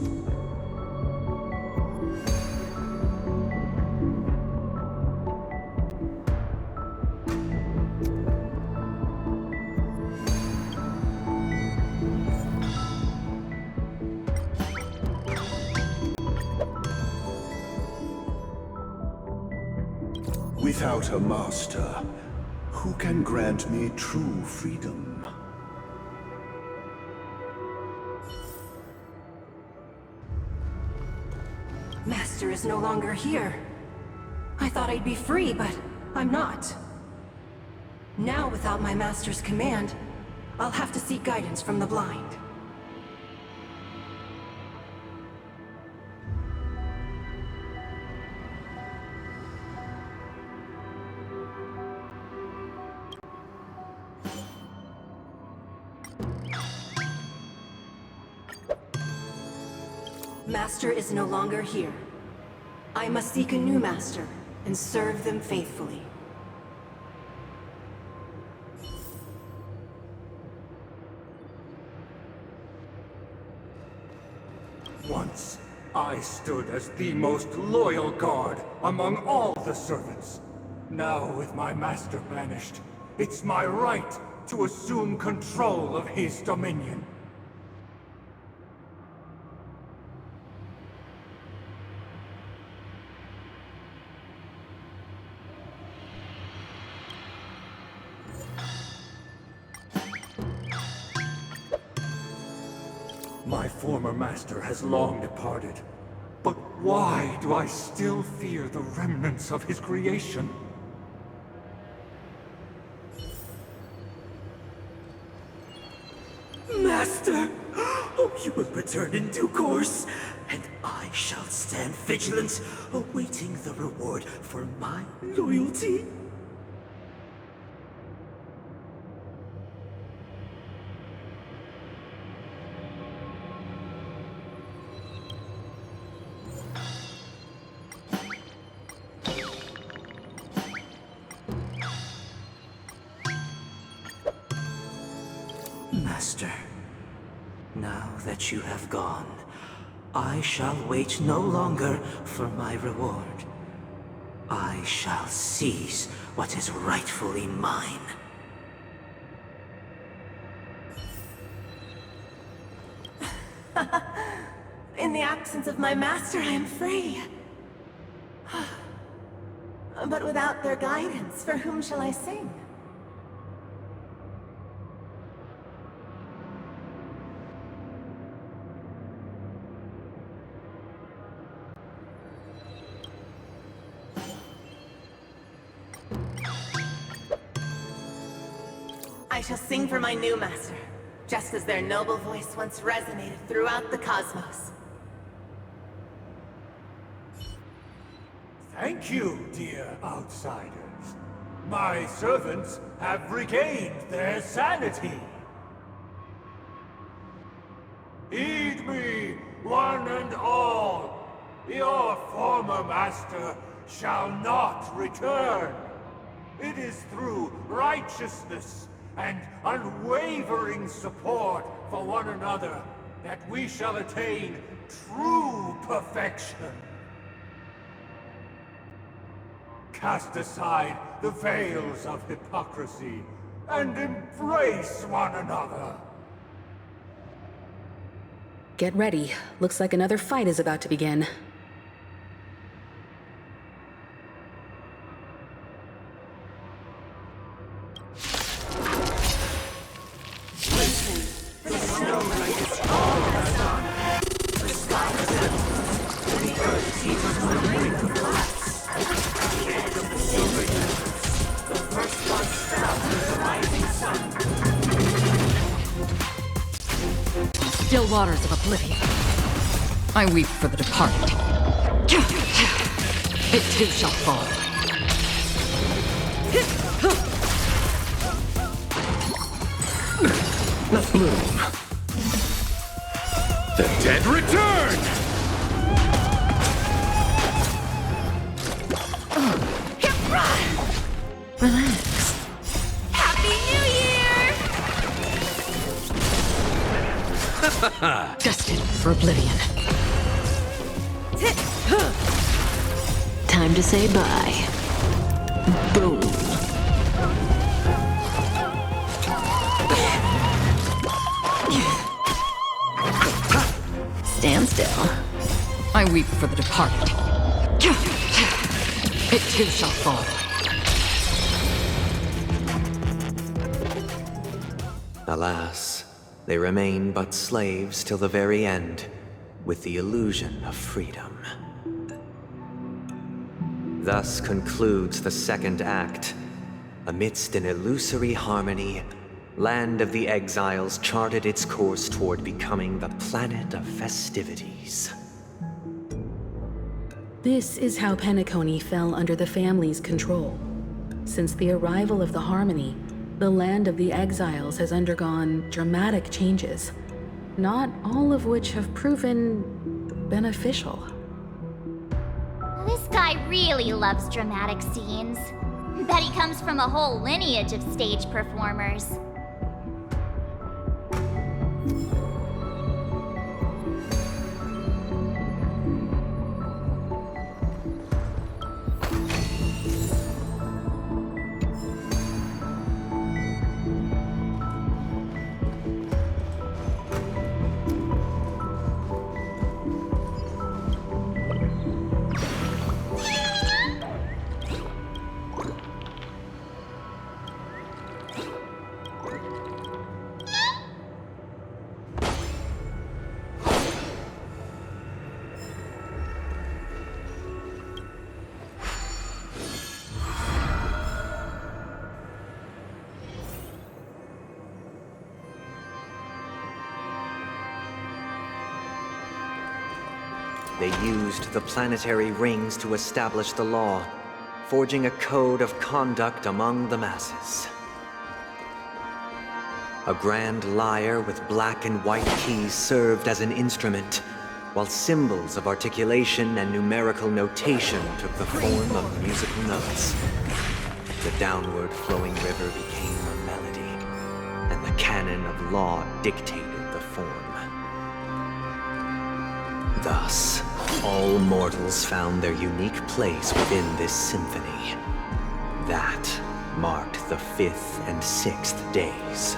Without a master, who can grant me true freedom? Master is no longer here. I thought I'd be free, but I'm not. Now, without my master's command, I'll have to seek guidance from the blind. Master is no longer here. I must seek a new master and serve them faithfully. Once, I stood as the most loyal guard among all the servants. Now, with my master banished, it's my right to assume control of his dominion. My former master has long departed, but why do I still fear the remnants of his creation? Master! Oh, you will return in due course, and I shall stand vigilant, awaiting the reward for my loyalty. Master, now that you have gone, I shall wait no longer for my reward. I shall seize what is rightfully mine. In the absence of my master, I am free. But without their guidance, for whom shall I sing? I shall sing for my new master, just as their noble voice once resonated throughout the cosmos. Thank you, dear outsiders. My servants have regained their sanity. Heed me, one and all. Your former master shall not return. It is through righteousness and unwavering support for one another that we shall attain true perfection. Cast aside the veils of hypocrisy and embrace one another. Get ready. Looks like another fight is about to begin. Still waters of oblivion. I weep for the departed. It too shall fall. Let bloom. The dead return! Relax. Happy New Year! Destined for oblivion. Time to say bye. Boom. Stand still. I weep for the departed. It too shall fall. Alas, they remain but slaves till the very end, with the illusion of freedom. Thus concludes the second act. Amidst an illusory harmony, Land of the Exiles charted its course toward becoming the planet of festivities. This is how Penacony fell under the family's control. Since the arrival of the Harmony, the Land of the Exiles has undergone dramatic changes, not all of which have proven beneficial. This guy really loves dramatic scenes. Bet he comes from a whole lineage of stage performers. They used the planetary rings to establish the law, forging a code of conduct among the masses. A grand lyre with black and white keys served as an instrument, while symbols of articulation and numerical notation took the form of musical notes. The downward flowing river became a melody, and the canon of law dictated the form. Thus, all mortals found their unique place within this symphony. That marked the 5th and 6th days.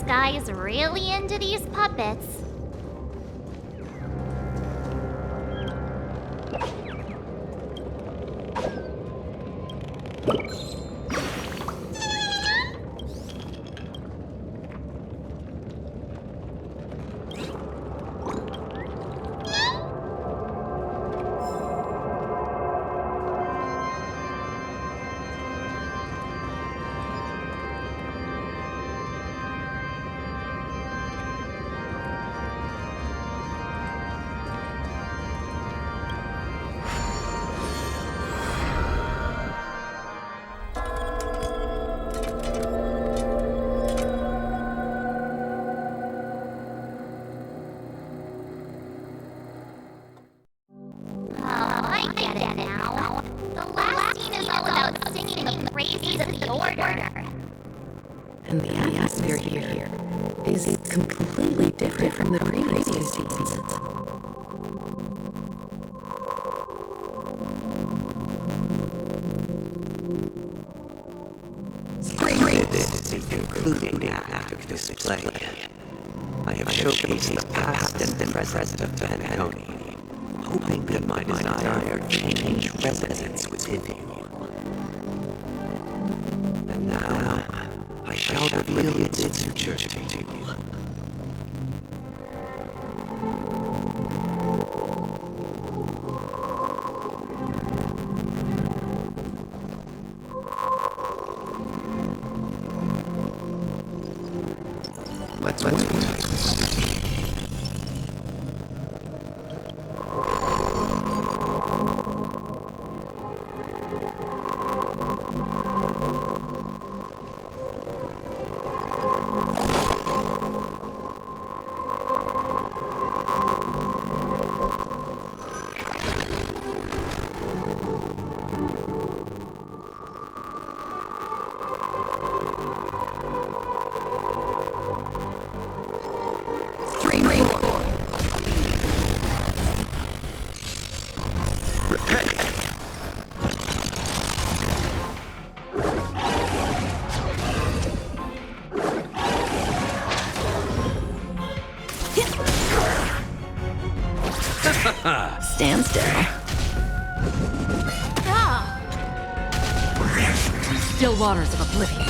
guy's really into these puppets. And the atmosphere here is completely different from the previous scenes. This is a concluding act of display. I have showcased the past and the present of Penacony, hoping that my desire change residence within you. And now, I shall reveal its future to you. Let's wait. Stand still. Still waters of oblivion.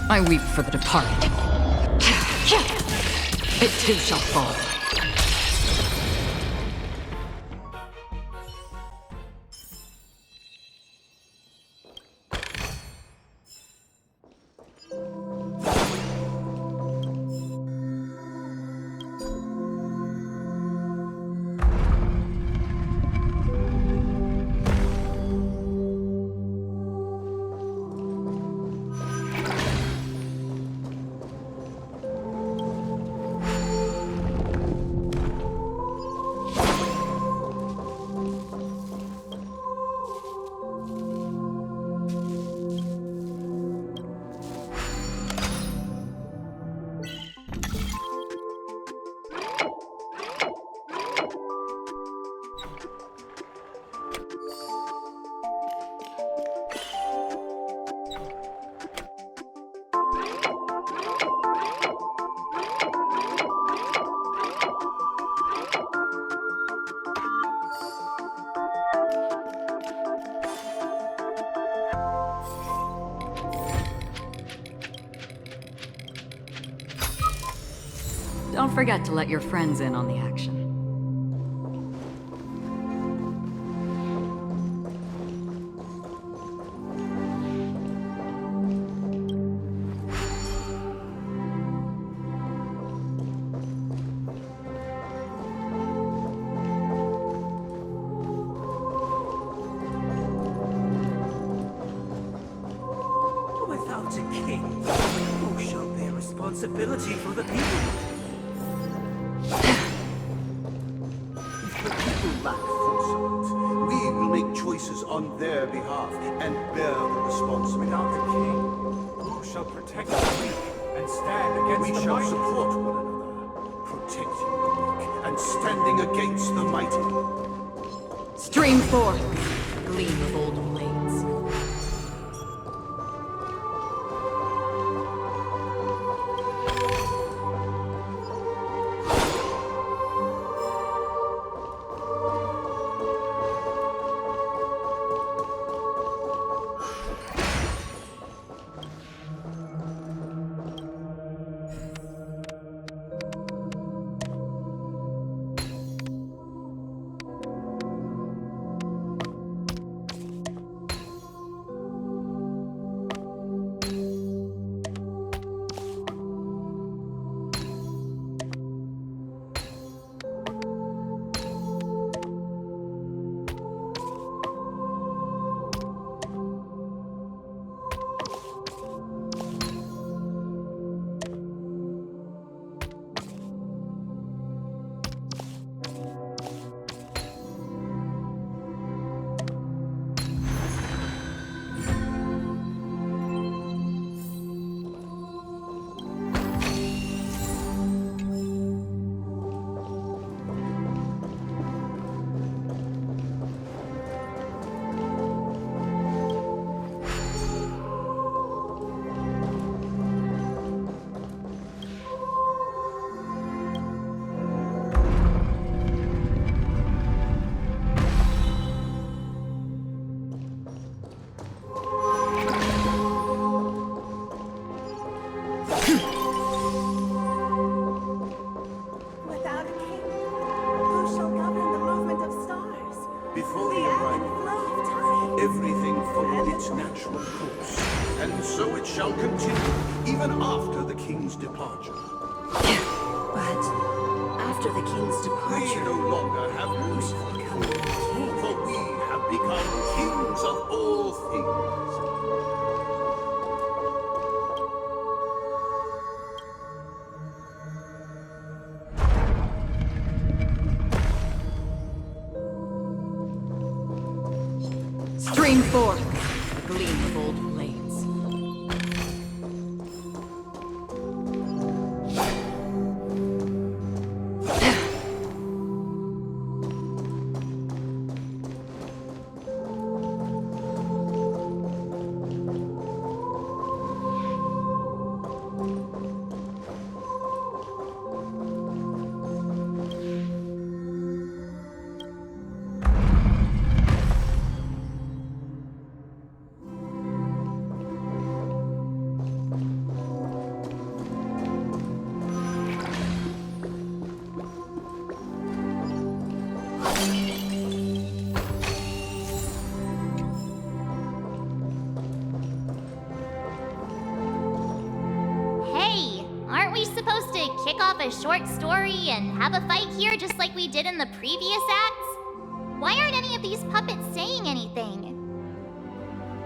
I weep for the departed. It too shall fall. Don't forget to let your friends in on the action. Without a king, who shall bear responsibility for the people? If the people lack foresight, we will make choices on their behalf and bear the responsibility. Without the king, who shall protect the weak and stand against the mighty? We shall support one another, protecting the weak and standing against the mighty. Stream forth, gleam of old blades. natural course, and so it shall continue, even after the king's departure. But after the king's We departure, no longer have who need shall for become you, the king? for we have become kings of all things. Stream 4. The gleam of old blades. Hey, aren't we supposed to kick off a short story and have a fight here just like we did in the previous acts? Why aren't any of these puppets saying anything?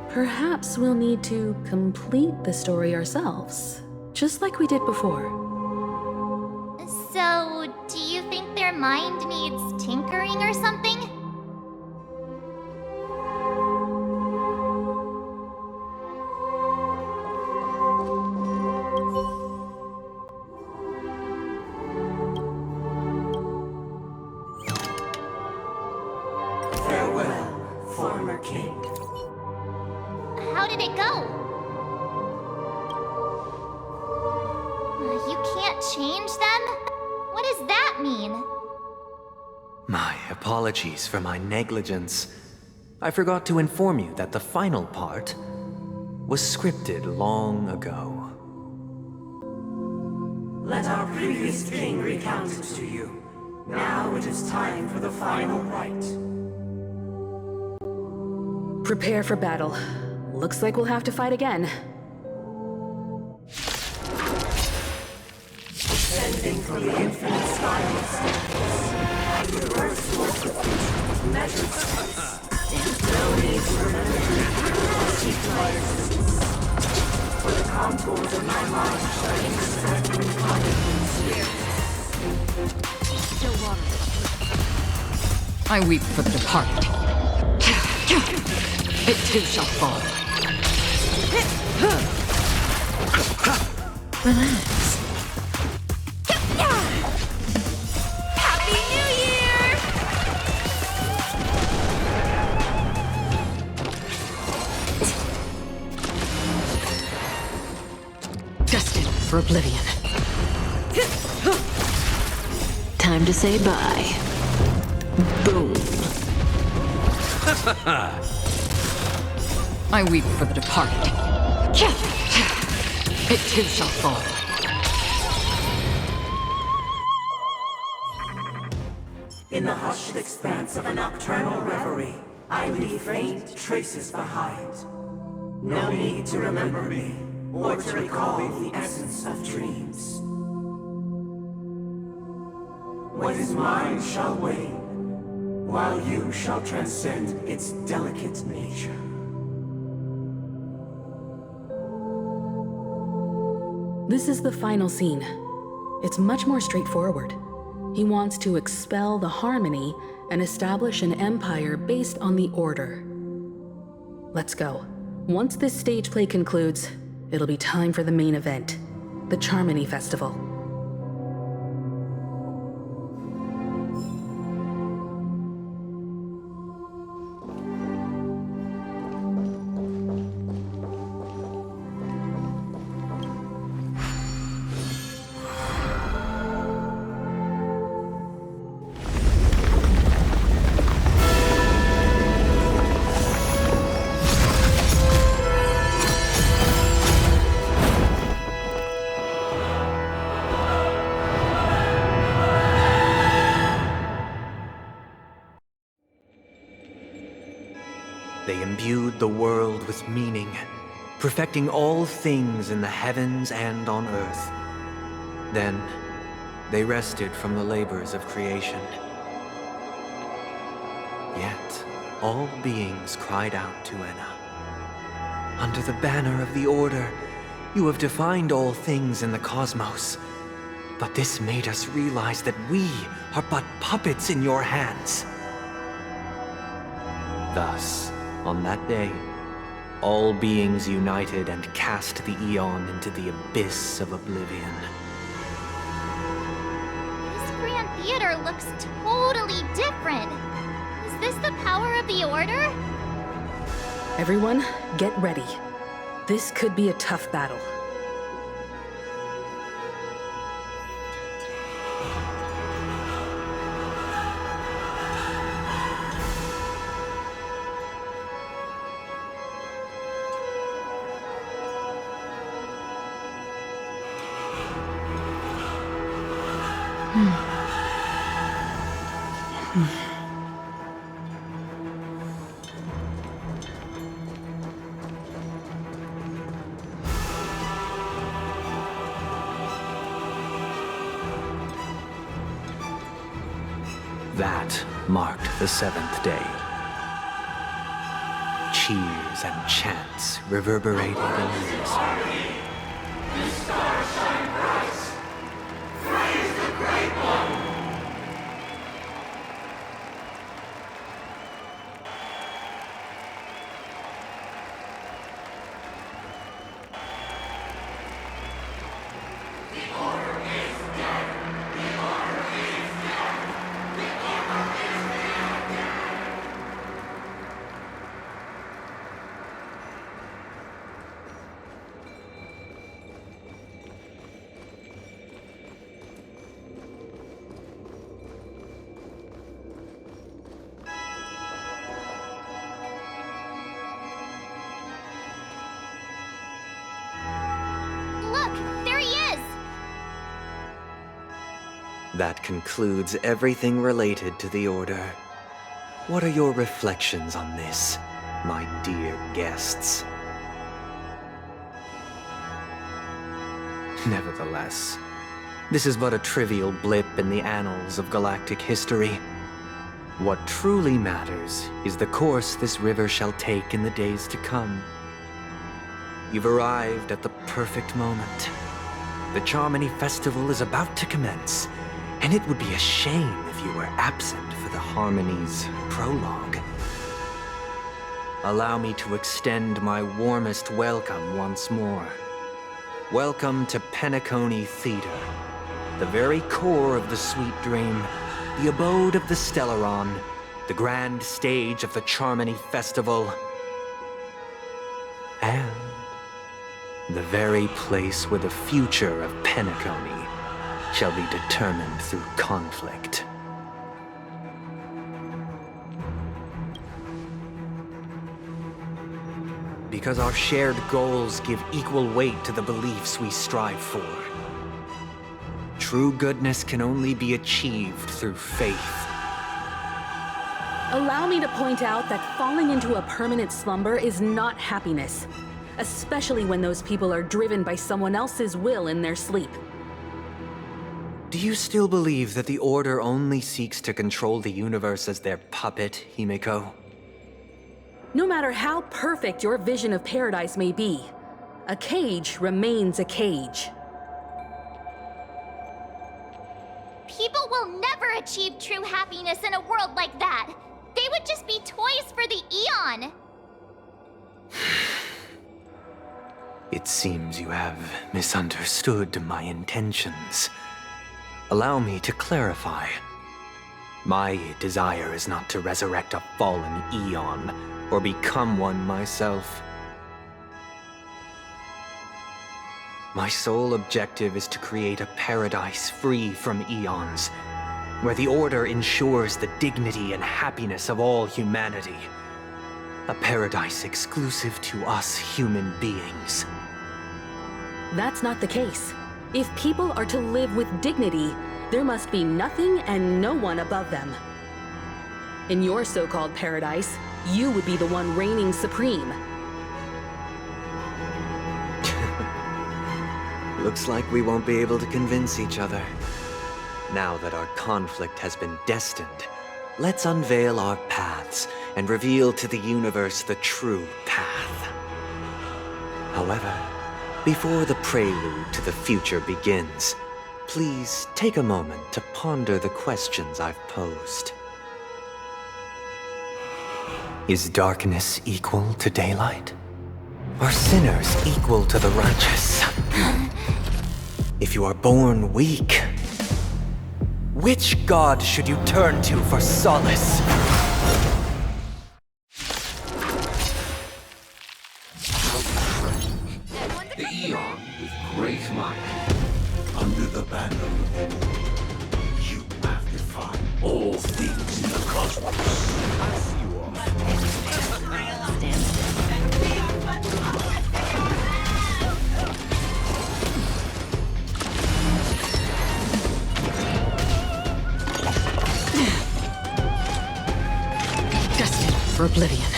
Perhaps we'll need to complete the story ourselves, just like we did before. So, do you think their mind needs tinkering or something? Farewell, former king. How did it go? You can't change them? What does that mean? My apologies for my negligence. I forgot to inform you that the final part was scripted long ago. Let our previous king recount it to you. Now it is time for the final rite. Prepare for battle. Looks like we'll have to fight again. Descending from the infinite sky of stars, the earth towards the future with measured steps. No need to remember to seek life. For the contours of my mind shall intersect with my I weep for the departed. It too shall fall. Relax. Happy New Year! Destined for oblivion. Time to say bye. Boom. I weep for the departed. It too shall fall. In the hushed expanse of a nocturnal reverie, I leave faint traces behind. No need to remember me, or to recall the essence of dreams. What is mine shall wane, while you shall transcend its delicate nature. This is the final scene. It's much more straightforward. He wants to expel the Harmony and establish an empire based on the Order. Let's go. Once this stage play concludes, it'll be time for the main event, the Charmony Festival. They imbued the world with meaning, perfecting all things in the heavens and on earth. Then, they rested from the labors of creation. Yet, all beings cried out to Enna. Under the banner of the Order, you have defined all things in the cosmos. But this made us realize that we are but puppets in your hands. Thus, on that day, all beings united and cast the Eon into the abyss of oblivion. This Grand Theater looks totally different. Is this the power of the Order? Everyone, get ready. This could be a tough battle. That marked the 7th day. Cheers and chants reverberated in unison. The stars shine bright. Praise the Great One. That concludes everything related to the Order. What are your reflections on this, my dear guests? Nevertheless, this is but a trivial blip in the annals of galactic history. What truly matters is the course this river shall take in the days to come. You've arrived at the perfect moment. The Charmony Festival is about to commence, and it would be a shame if you were absent for the Harmony's prologue. Allow me to extend my warmest welcome once more. Welcome to Penacony Theater, the very core of the Sweet Dream, the abode of the Stellaron, the grand stage of the Charmony Festival, and the very place where the future of Penacony shall be determined through conflict. Because our shared goals give equal weight to the beliefs we strive for. True goodness can only be achieved through faith. Allow me to point out that falling into a permanent slumber is not happiness, especially when those people are driven by someone else's will in their sleep. Do you still believe that the Order only seeks to control the universe as their puppet, Himeko? No matter how perfect your vision of paradise may be, a cage remains a cage. People will never achieve true happiness in a world like that. They would just be toys for the Eon. It seems you have misunderstood my intentions. Allow me to clarify. My desire is not to resurrect a fallen Eon, or become one myself. My sole objective is to create a paradise free from Eons, where the Order ensures the dignity and happiness of all humanity. A paradise exclusive to us human beings. That's not the case. If people are to live with dignity, there must be nothing and no one above them. In your so-called paradise, you would be the one reigning supreme. Looks like we won't be able to convince each other. Now that our conflict has been destined, let's unveil our paths and reveal to the universe the true path. However, before the prelude to the future begins, please take a moment to ponder the questions I've posed. Is darkness equal to daylight? Are sinners equal to the righteous? If you are born weak, which god should you turn to for solace? The Eon with great might. Under the banner, you have defined all things in the cosmos. I see you off. Destined for oblivion.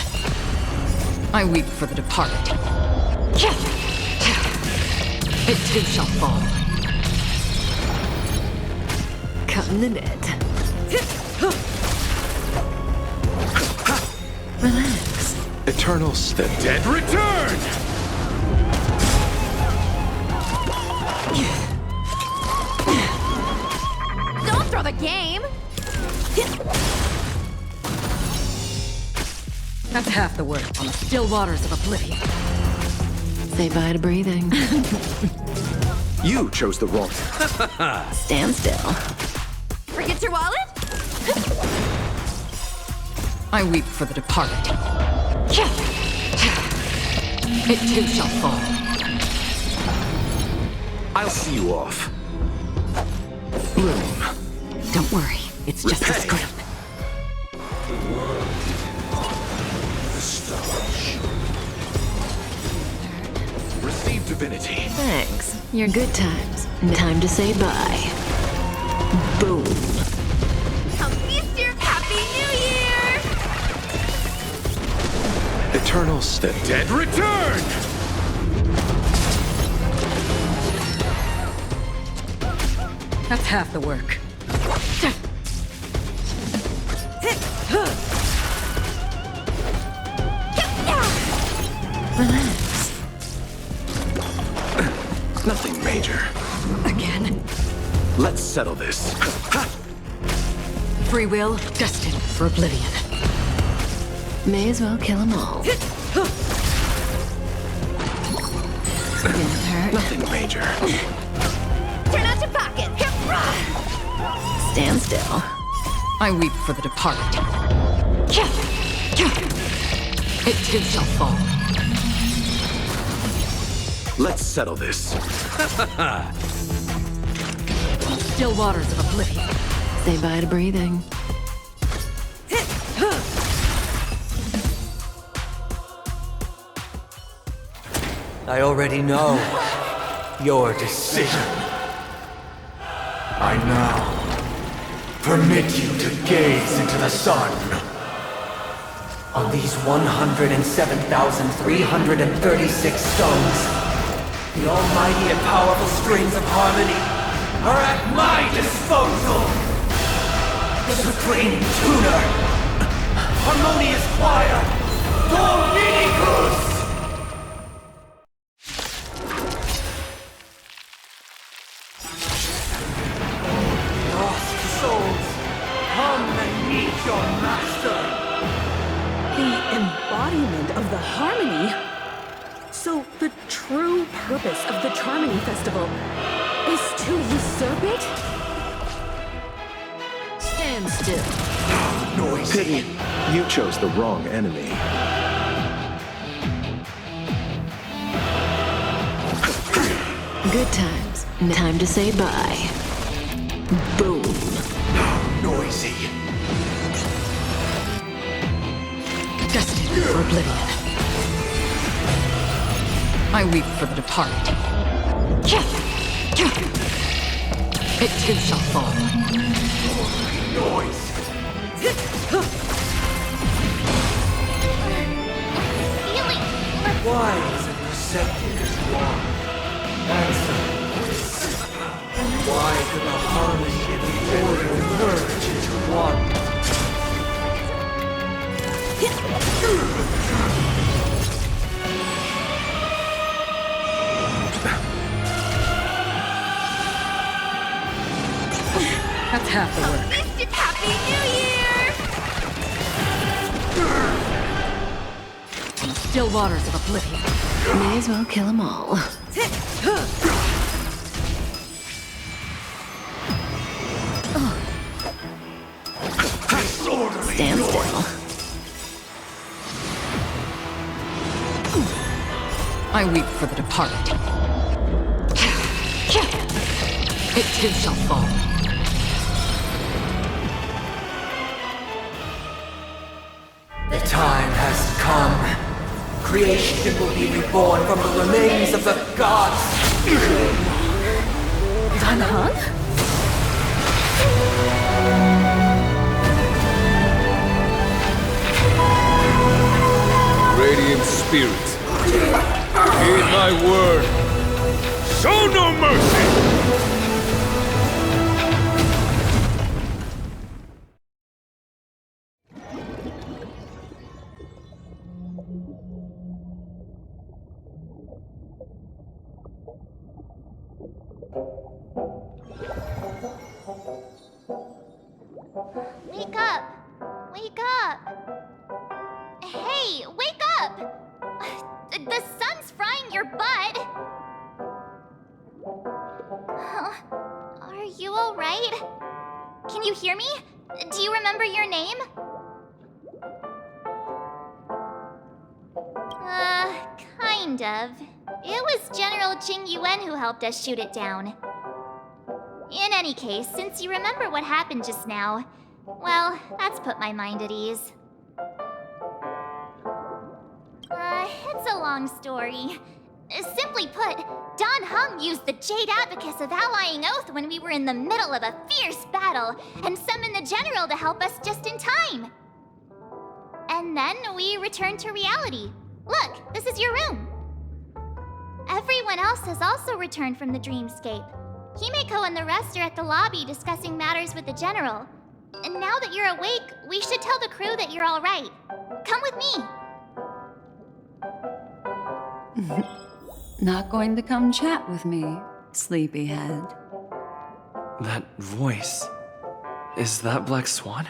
I weep for the departed. It too shall fall. Cutting the net. Relax. Eternal step. Dead return! Don't throw the game! That's half the work on the still waters of oblivion. Say bye to breathing. You chose the wrong. Stand still. Forget your wallet? I weep for the departed. It too shall fall. I'll see you off. Bloom. Don't worry, it's just a scrimp. Receive divinity. Thanks. You're good times. Time to say bye. Boom. I'll feast your Happy New Year! Eternal step. Dead return! That's half the work. Relax. Nothing major. Again. Let's settle this. Free will, destined for oblivion. May as well kill them all. Didn't hurt. Nothing major. Turn out your pocket! Stand still. I weep for the departed. It too shall fall. Let's settle this. Still waters of oblivion. Say bye to breathing. I already know your decision. I now permit you to gaze into the sun. On these 107,336 stones, the almighty and powerful strings of harmony are at my disposal! The supreme tuner, harmonious choir, Dominicus! Lost souls, come and meet your master! The embodiment of the harmony? So the true purpose of the Charmony Festival is to usurp it? Stand still. Pity, you chose the wrong enemy. Good times. Time to say bye. Boom. Noisy. Destined for oblivion. I weep for the departed. It too shall fall. Noise. wise and receptive as you are, answer this. Why could the harmony and the order merge into one? That's half the work. At least it's Happy New Year! On the still waters of oblivion. May as well kill them all. Stand still. I weep for the departed. It too shall fall. The time has come. Creation will be reborn from the remains of the gods. Dâng? Radiant spirit, heed my word. Show no mercy! Wake up! Wake up! Hey, wake up! The sun's frying your butt! Are you alright? Can you hear me? Do you remember your name? Kind of. It was General Qing Yuan who helped us shoot it down. In any case, since you remember what happened just now, well, that's put my mind at ease. It's a long story. Simply put, Don Hung used the Jade Abacus of Allying Oath when we were in the middle of a fierce battle and summoned the General to help us just in time. And then we returned to reality. Look, this is your room. Everyone else has also returned from the dreamscape. Himeko and the rest are at the lobby discussing matters with the General. And now that you're awake, we should tell the crew that you're all right. Come with me. Not going to come chat with me, sleepyhead. That voice. Is that Black Swan?